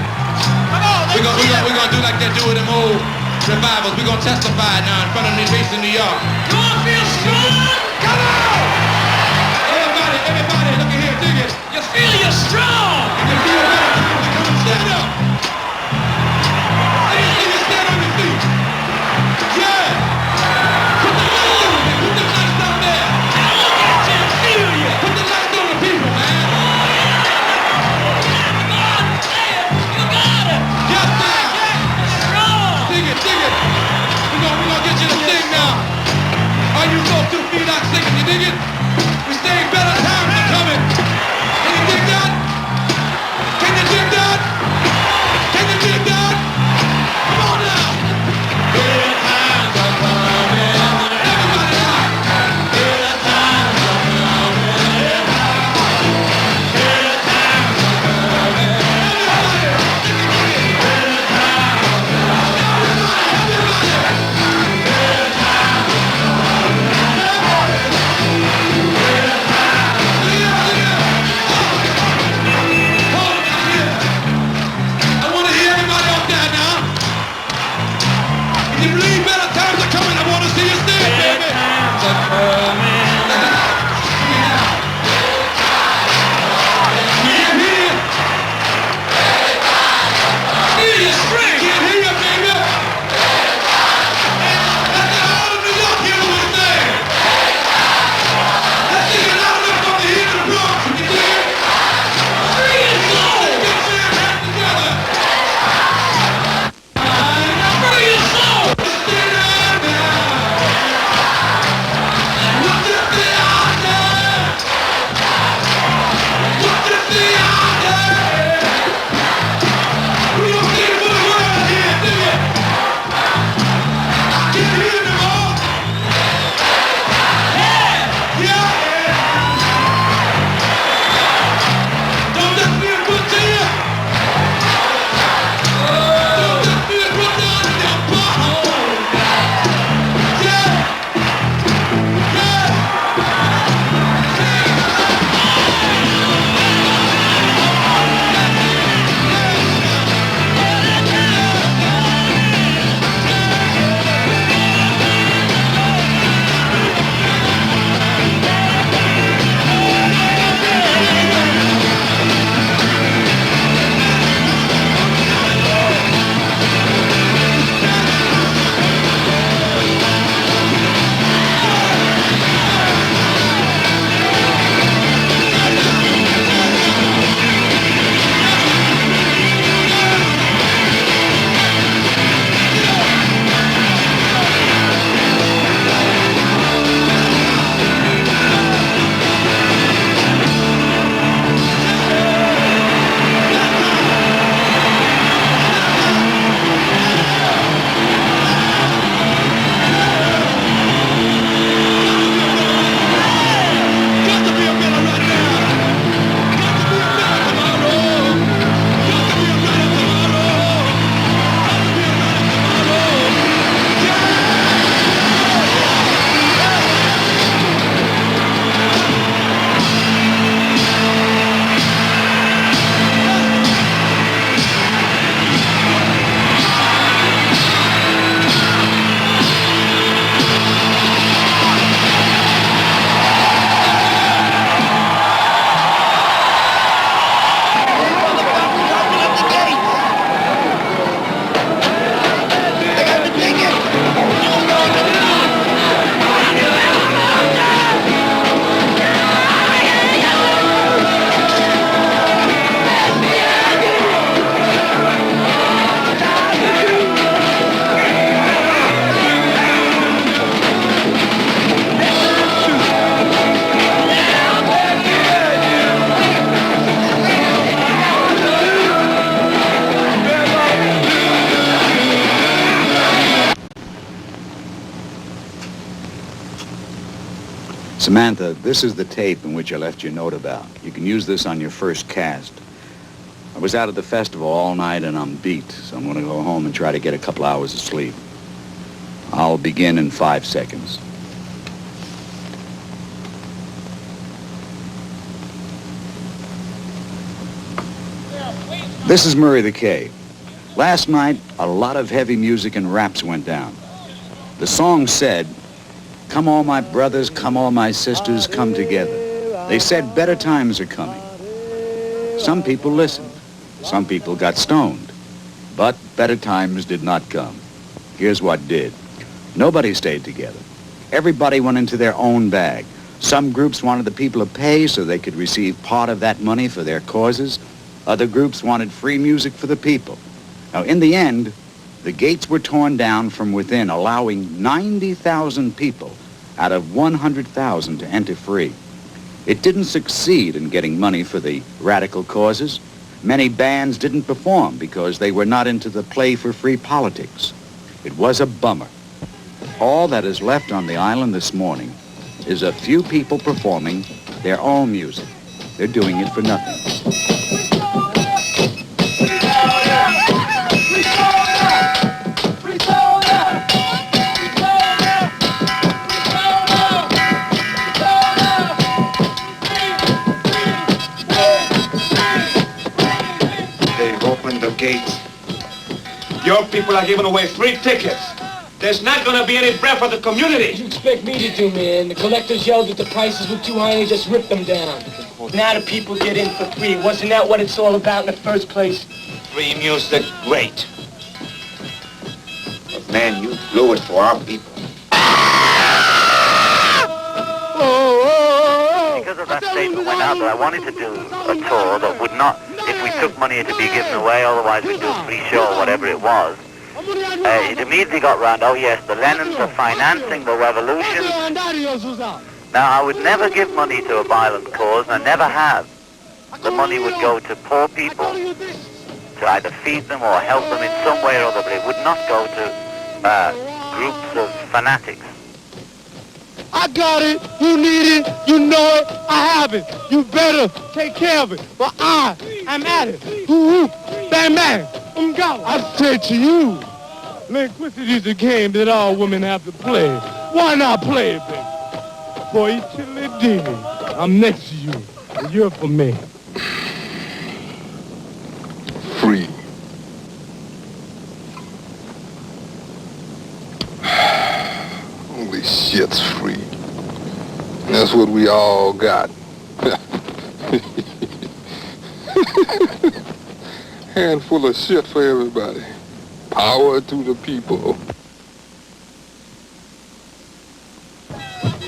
We're gonna do like they do with them old revivals. We're gonna testify now in front of the face in New York. You wanna feel strong? Come on! Everybody, look at here, dig it. You feel you're strong. You feel better. Come on, stand up. Stand on your feet. Yeah. Put the lights on me. Put the lights down there. Now look at you and feel you. Put the lights on the people, man. We're gonna get you to sing now. All you folks who feel like singing, you dig it? We're saying better times are coming. Can you dig that? Can you dig that? Can you dig that? Come on now. Better times are coming. Everybody now. Better times are coming. Better times are coming. Everybody. Better times are coming. Samantha, this is the tape in which I left your note about. You can use this on your first cast. I was out at the festival all night and I'm beat, so I'm going to go home and try to get a couple hours of sleep. I'll begin in 5 seconds. This is Murray the K. Last night, a lot of heavy music and raps went down. The song said, "Come all my brothers, come all my sisters, come together." They said better times are coming. Some people listened. Some people got stoned. But better times did not come. Here's what did. Nobody stayed together. Everybody went into their own bag. Some groups wanted the people to pay so they could receive part of that money for their causes. Other groups wanted free music for the people. Now, in the end, the gates were torn down from within, allowing 90,000 people out of 100,000 to enter free. It didn't succeed in getting money for the radical causes. Many bands didn't perform because they were not into the play for free politics. It was a bummer. All that is left on the island this morning is a few people performing their own music. They're doing it for nothing. They've opened the gates. Your people are giving away free tickets. There's not going to be any bread for the community. What do you expect me to do, man? The collectors yelled that the prices were too high and they just ripped them down. Now the people get in for free. Wasn't that what it's all about in the first place? Free music, great. But man, you blew it for our people. Because of that statement went out that I wanted to do a tour that would not, if we took money it'd be given away, otherwise we'd do a free show or whatever it was. It immediately got round, oh yes, the Lennons are financing the revolution. Now I would never give money to a violent cause, and I never have. The money would go to poor people, to either feed them or help them in some way or other, but it would not go to groups of fanatics. I got it, you need it, you know it, I have it. You better take care of it, but I am at it. Hoo-hoo, bang, bang, go. I said to you, linguistics is a game that all women have to play. Why not play it, baby? For eternity, I'm next to you, and you're for me. Free. Holy shit's free. And that's what we all got. Handful of shit for everybody. Power to the people.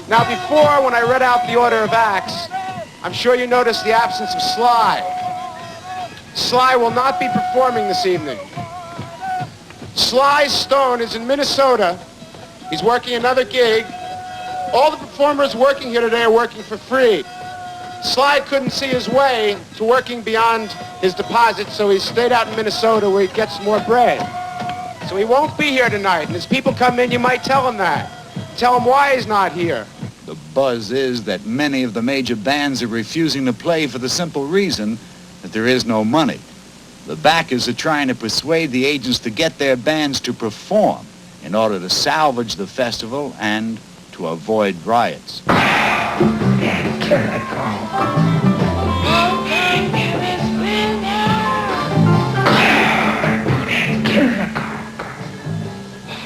Now before, when I read out the order of acts, I'm sure you noticed the absence of Sly. Sly will not be performing this evening. Sly Stone is in Minnesota. He's working another gig. All the performers working here today are working for free. Sly couldn't see his way to working beyond his deposit, so he stayed out in Minnesota where he gets more bread. So he won't be here tonight, and as people come in, you might tell him that. Tell him why he's not here. The buzz is that many of the major bands are refusing to play for the simple reason that there is no money. The backers are trying to persuade the agents to get their bands to perform in order to salvage the festival and to avoid riots.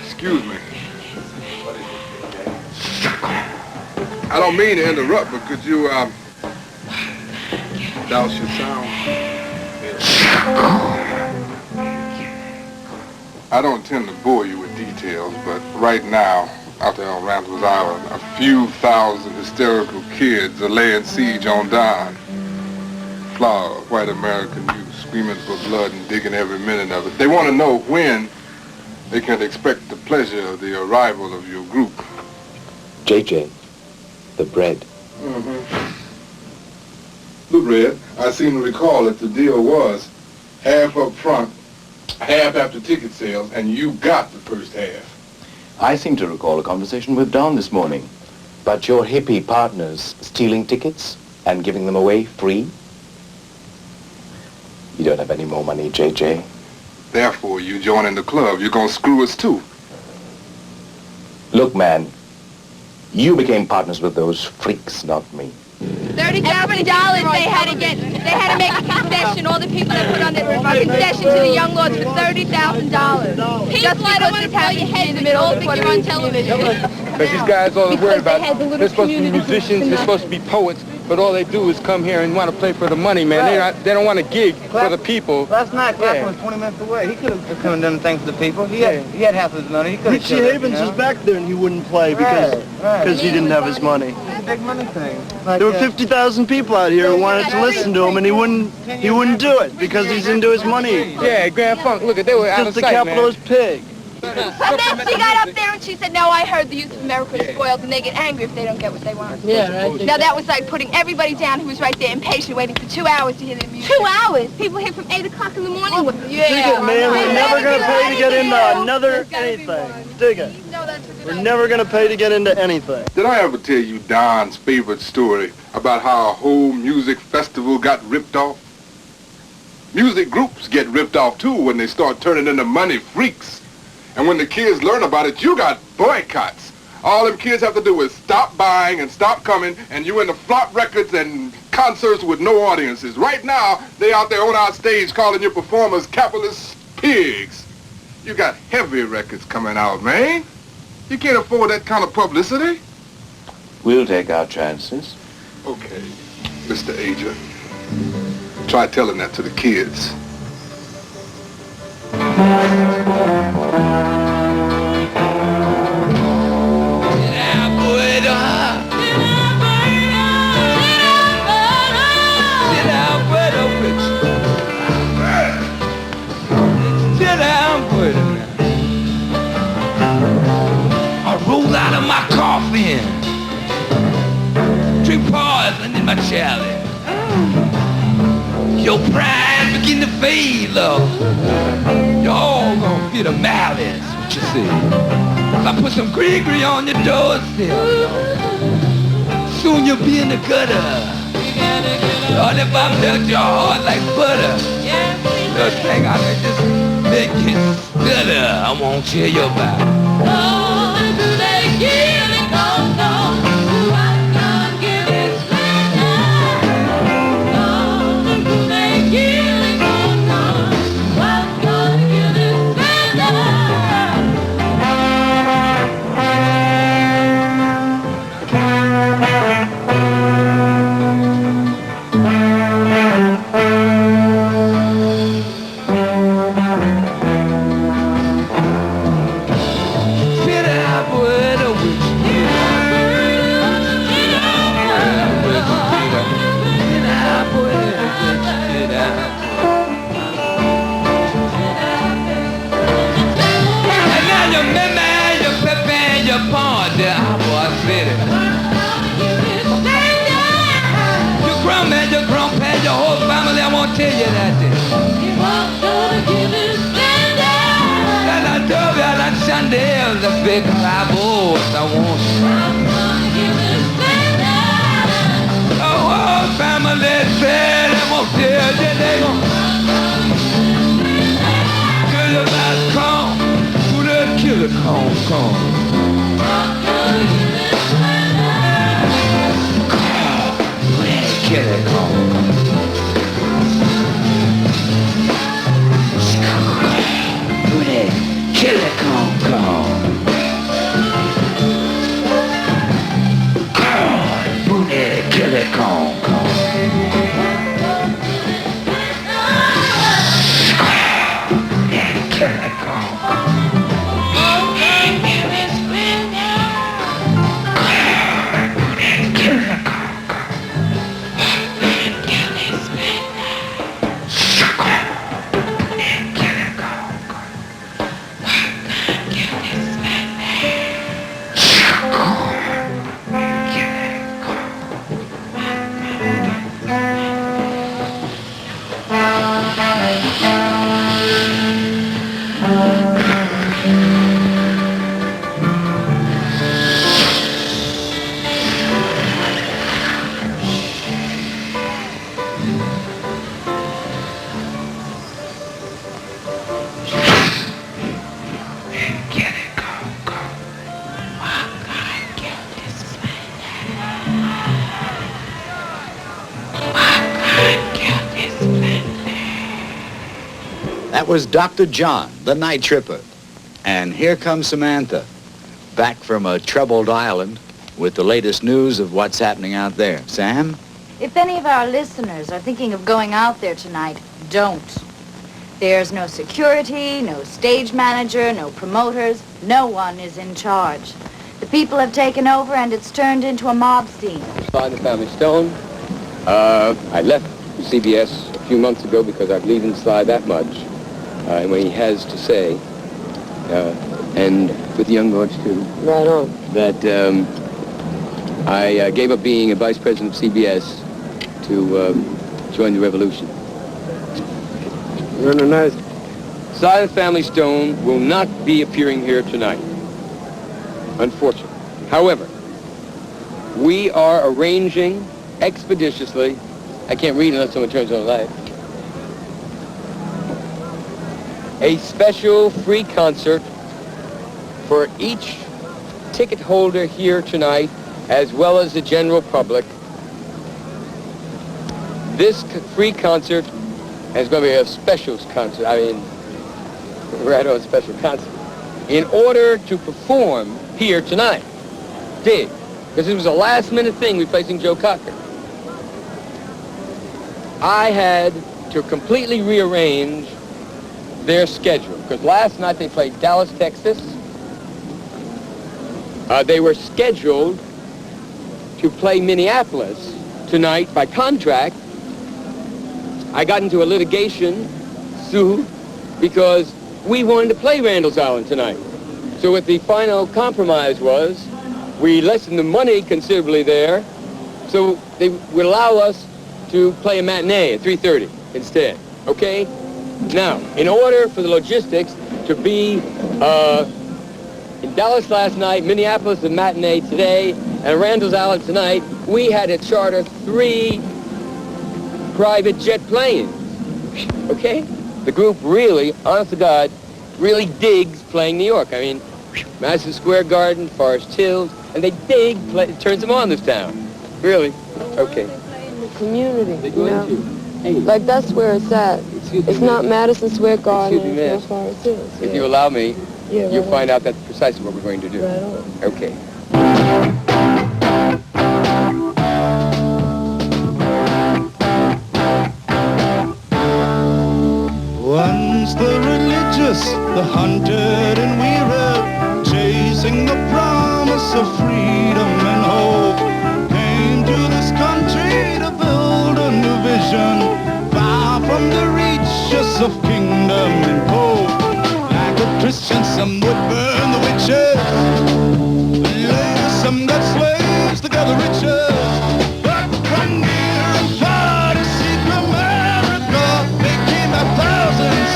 Excuse me. I don't mean to interrupt, but could you, douse your sound? I don't intend to bore you with details, but right now, out there on Randall's Island, a few thousand hysterical kids are laying siege on Don. Flower, white American youth, screaming for blood and digging every minute of it. They want to know when they can expect the pleasure of the arrival of your group. JJ, the bread. Mm-hmm. Look, Red, I seem to recall that the deal was half up front, half after ticket sales, and you got the first half. I seem to recall a conversation with Don this morning. But your hippie partners stealing tickets and giving them away free? You don't have any more money, JJ. Therefore, you joining the club, you're gonna screw us too. Look, man, you became partners with those freaks, not me. $30,000 they had to get. They had to make a concession. All the people that put on their concession to the young lords for $30,000. Just because this happened in the middle of the you're on television. Because these guys all they're worried about, they're supposed to be musicians, they're supposed to be poets, but all they do is come here and want to play for the money, man. They don't want to gig for the people. Last night, Clapton was 20 minutes away. He could have come and done the thing for the people. He had half his money. He could have. Richie Havens was back there and he wouldn't play because he didn't have his money. It's a big money thing. There were 50,000 people out here who wanted to listen to him, and he wouldn't do it because he's into his money. Yeah, Grand Funk. Look, they were out of Just sight, a capitalist pig. And then she got up there and she said, no, I heard the youth of America is spoiled and they get angry if they don't get what they want. Yeah, right. Now that was like putting everybody down who was right there impatient waiting for 2 hours to hear the music. 2 hours? People here from 8 o'clock in the morning with them. Dig it, man. We're never going to pay to get into another anything. Dig it. We're never going to pay to get into anything. Did I ever tell you Don's favorite story about how a whole music festival got ripped off? Music groups get ripped off too when they start turning into money freaks. And when the kids learn about it, you got boycotts. All them kids have to do is stop buying and stop coming, and you in the flop records and concerts with no audiences. Right now, they out there on our stage calling your performers capitalist pigs. You got heavy records coming out, man. You can't afford that kind of publicity. We'll take our chances. Okay, Mr. Aja. Try telling that to the kids. I roll out of my coffin, drink poison in my chalice. Your pride begin to fade, love. You're all gonna feel the malice, what you say. If I put some Gregory on your doorstep, soon you'll be in the gutter. Lord, if I melt your heart like butter, the thing I can just make it stutter, I won't tell you about. Tell you that day. And I told you that Chandel, the big boys, I want you. Oh, family said I won't tell you they gon' kill you about come. Who that killer come? Kill it, come. Kill it, come. Booty, kill it, come. Kill it, come. That was Dr. John, the Night Tripper. And here comes Samantha, back from a troubled island with the latest news of what's happening out there. Sam? If any of our listeners are thinking of going out there tonight, don't. There's no security, no stage manager, no promoters. No one is in charge. The people have taken over and it's turned into a mob scene. By the Family Stone. I left CBS a few months ago because I believe in Sly that much. And what he has to say, and with the Young Lords too. Right on. That I gave up being a vice president of CBS to join the revolution. Nice. Sly and the Family Stone will not be appearing here tonight, unfortunately. However, we are arranging expeditiously, I can't read unless someone turns on the light, a special free concert for each ticket holder here tonight, as well as the general public. This free concert is going to be a specials concert. I mean, right on, special concert. In order to perform here tonight, because it was a last-minute thing replacing Joe Cocker, I had to completely rearrange their schedule. Because last night they played Dallas, Texas. They were scheduled to play Minneapolis tonight by contract. I got into a litigation suit because we wanted to play Randall's Island tonight. So what the final compromise was, we lessened the money considerably there, so they would allow us to play a matinee at 3:30 instead, okay? Now, in order for the logistics to be in Dallas last night, Minneapolis the matinee today, and Randall's Island tonight, we had to charter 3 private jet planes, okay? The group really, honest to God, really digs playing New York. I mean, Madison Square Garden, Forest Hills, and they dig, it turns them on this town. Really? Okay. Community, They go into. Hey. Like, that's where it's at. It's not Madison Square Garden. Excuse me, ma'am. As far as it is. If you allow me, Yeah, you'll right find out that's precisely what we're going to do. Right on. Okay. Once the religious, the hunted and weary, chasing the promise of freedom and hope, came to this country to build a new vision, far from the reaches of kingdom and hope. Like a Christian, some would burn the witches, later some got slaves to gather riches. But one year and far to seek America, they came by thousands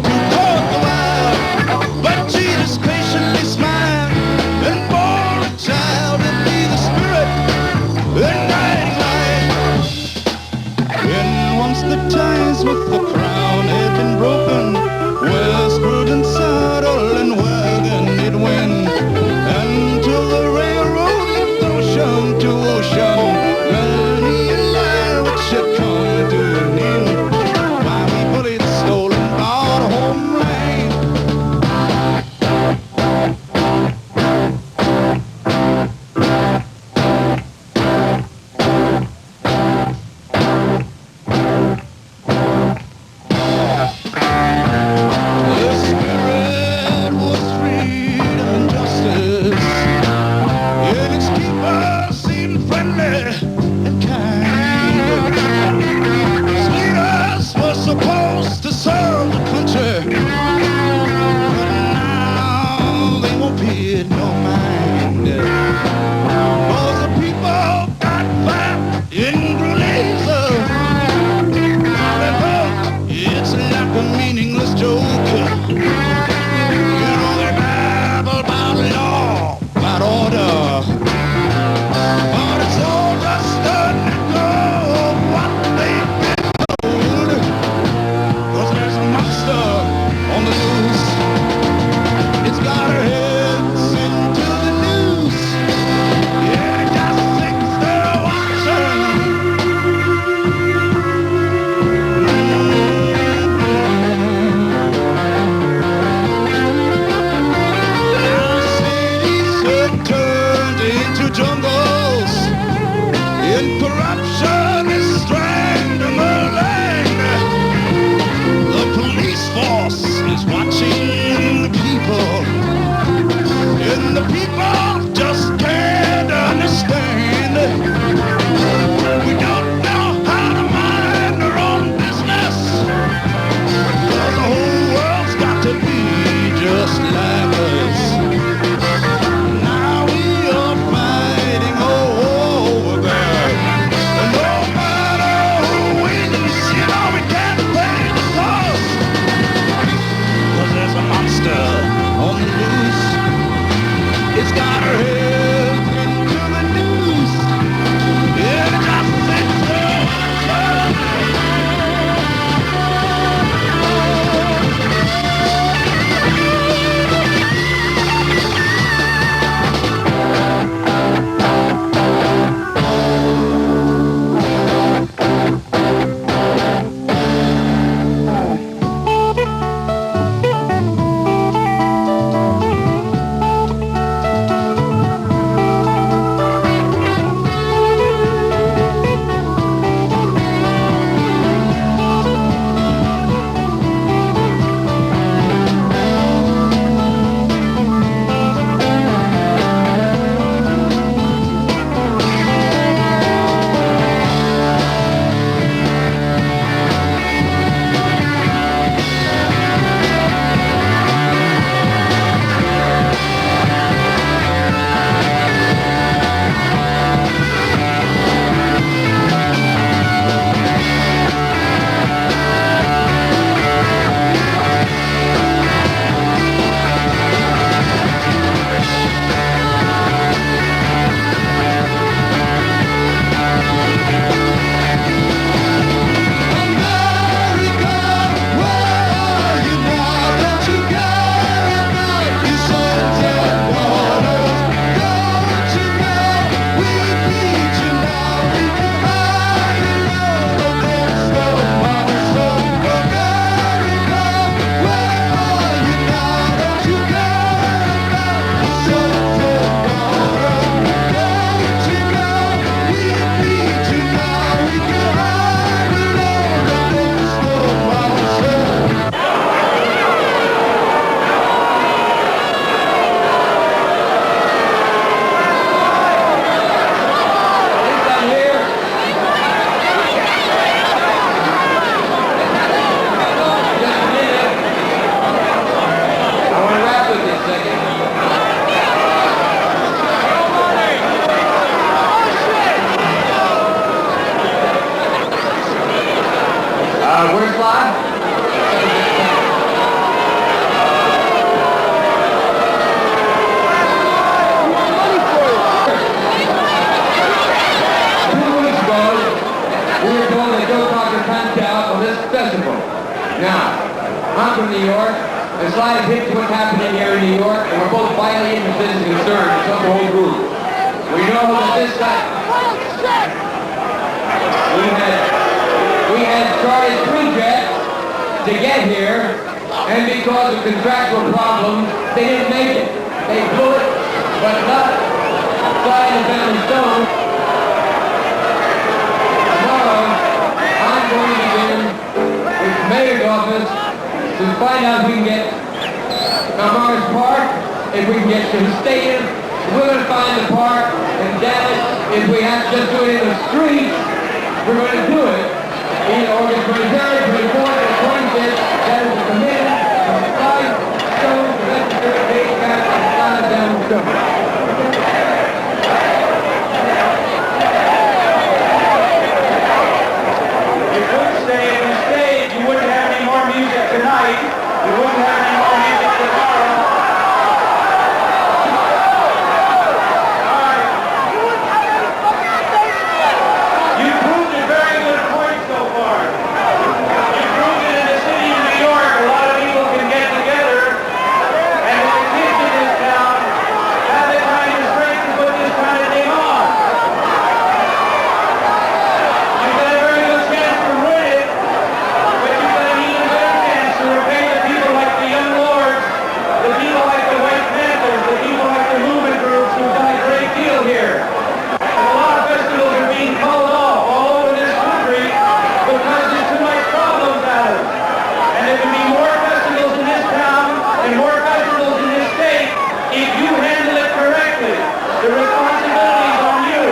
to walk the wild. But Jesus patiently smiled and bore a child to be the spirit and guiding light. When once the ties with the crown had been broken, westward and saddle and wagon it went, until the railroad left ocean to ocean, many a line which had come to an end. Why we bullied, stolen, bought a homeland. I'm from New York, and Sly is hip to what's happening here in New York, and we're both vitally interested and concerned. It's up the whole group. We know that this guy... We had started 3 jets to get here, and because of contractual problems, they didn't make it. They blew it, but not Sly and the Family Stone. Tomorrow, I'm going to begin with the mayor's office to find out if we can get Morris Park, if we can get to the stadium. We're going to find the park, and damn it, if we have to just do it in the streets, we're going to do it. Either August 23rd, 24th, or 25th, that is the commitment of Sly Stone, the legislature, Dave Cass, and Sly and the Family Stone. You wouldn't have any more music tonight. You wouldn't have any more music tomorrow. All right. You proved a very good point so far. You proved it in the city of New York. A lot of people can get together, and with the kids in this town, have the kind of strength to put this kind of thing on. You've got a very good chance to win it. To repay the people like the Young Lords, the people like the White Panthers, the people like the movement groups who've done a great deal here. And a lot of festivals are being called off all over this country because there's too much problems out of it. And there can be more festivals in this town and more festivals in this state if you handle it correctly. The responsibility is on you.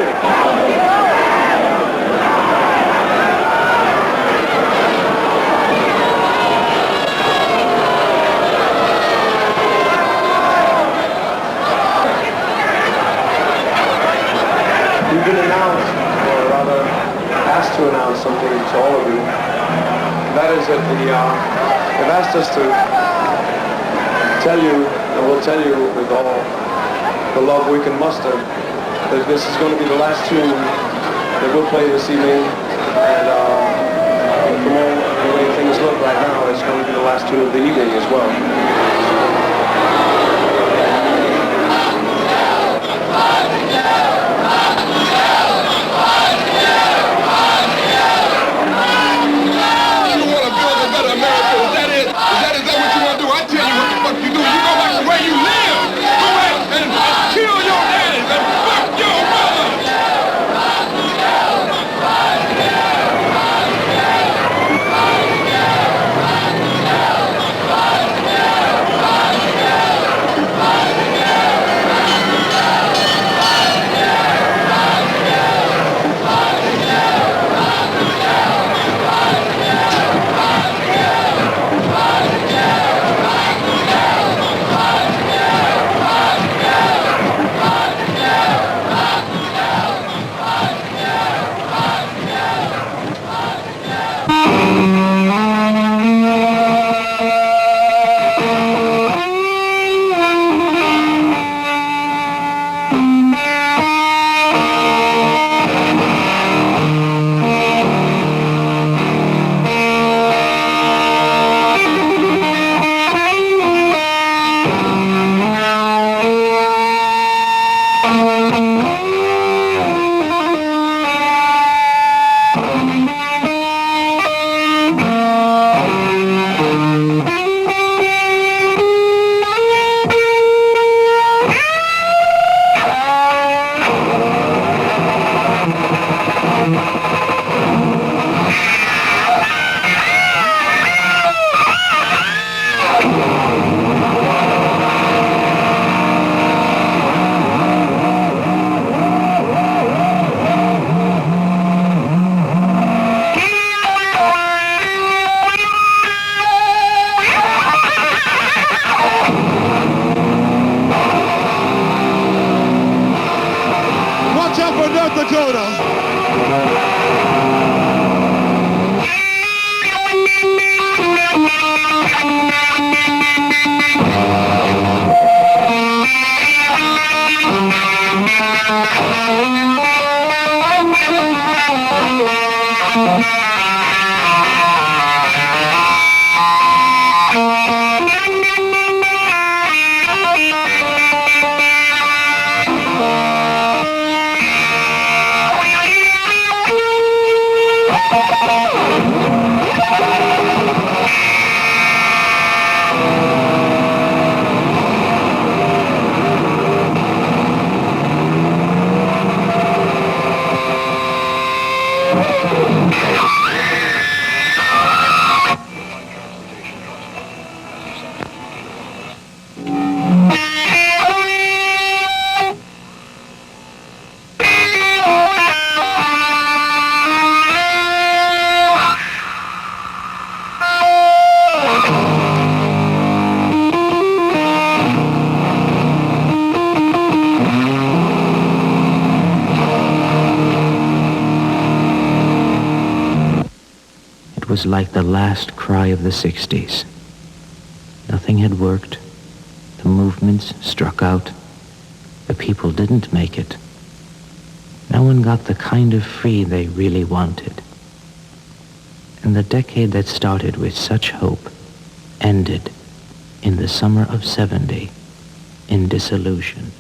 You've been announced, or rather asked to announce something to all of you. That is that they've asked us to tell you, and we'll tell you with all the love we can muster, that this is going to be the last tune that we'll play this evening. And from all the way things look right now, it's going to be the last tune of the evening as well. Dakota. was like the last cry of the 60s. Nothing had worked. The movements struck out. The people didn't make it. No one got the kind of free they really wanted. And the decade that started with such hope ended in the summer of '70 in disillusion.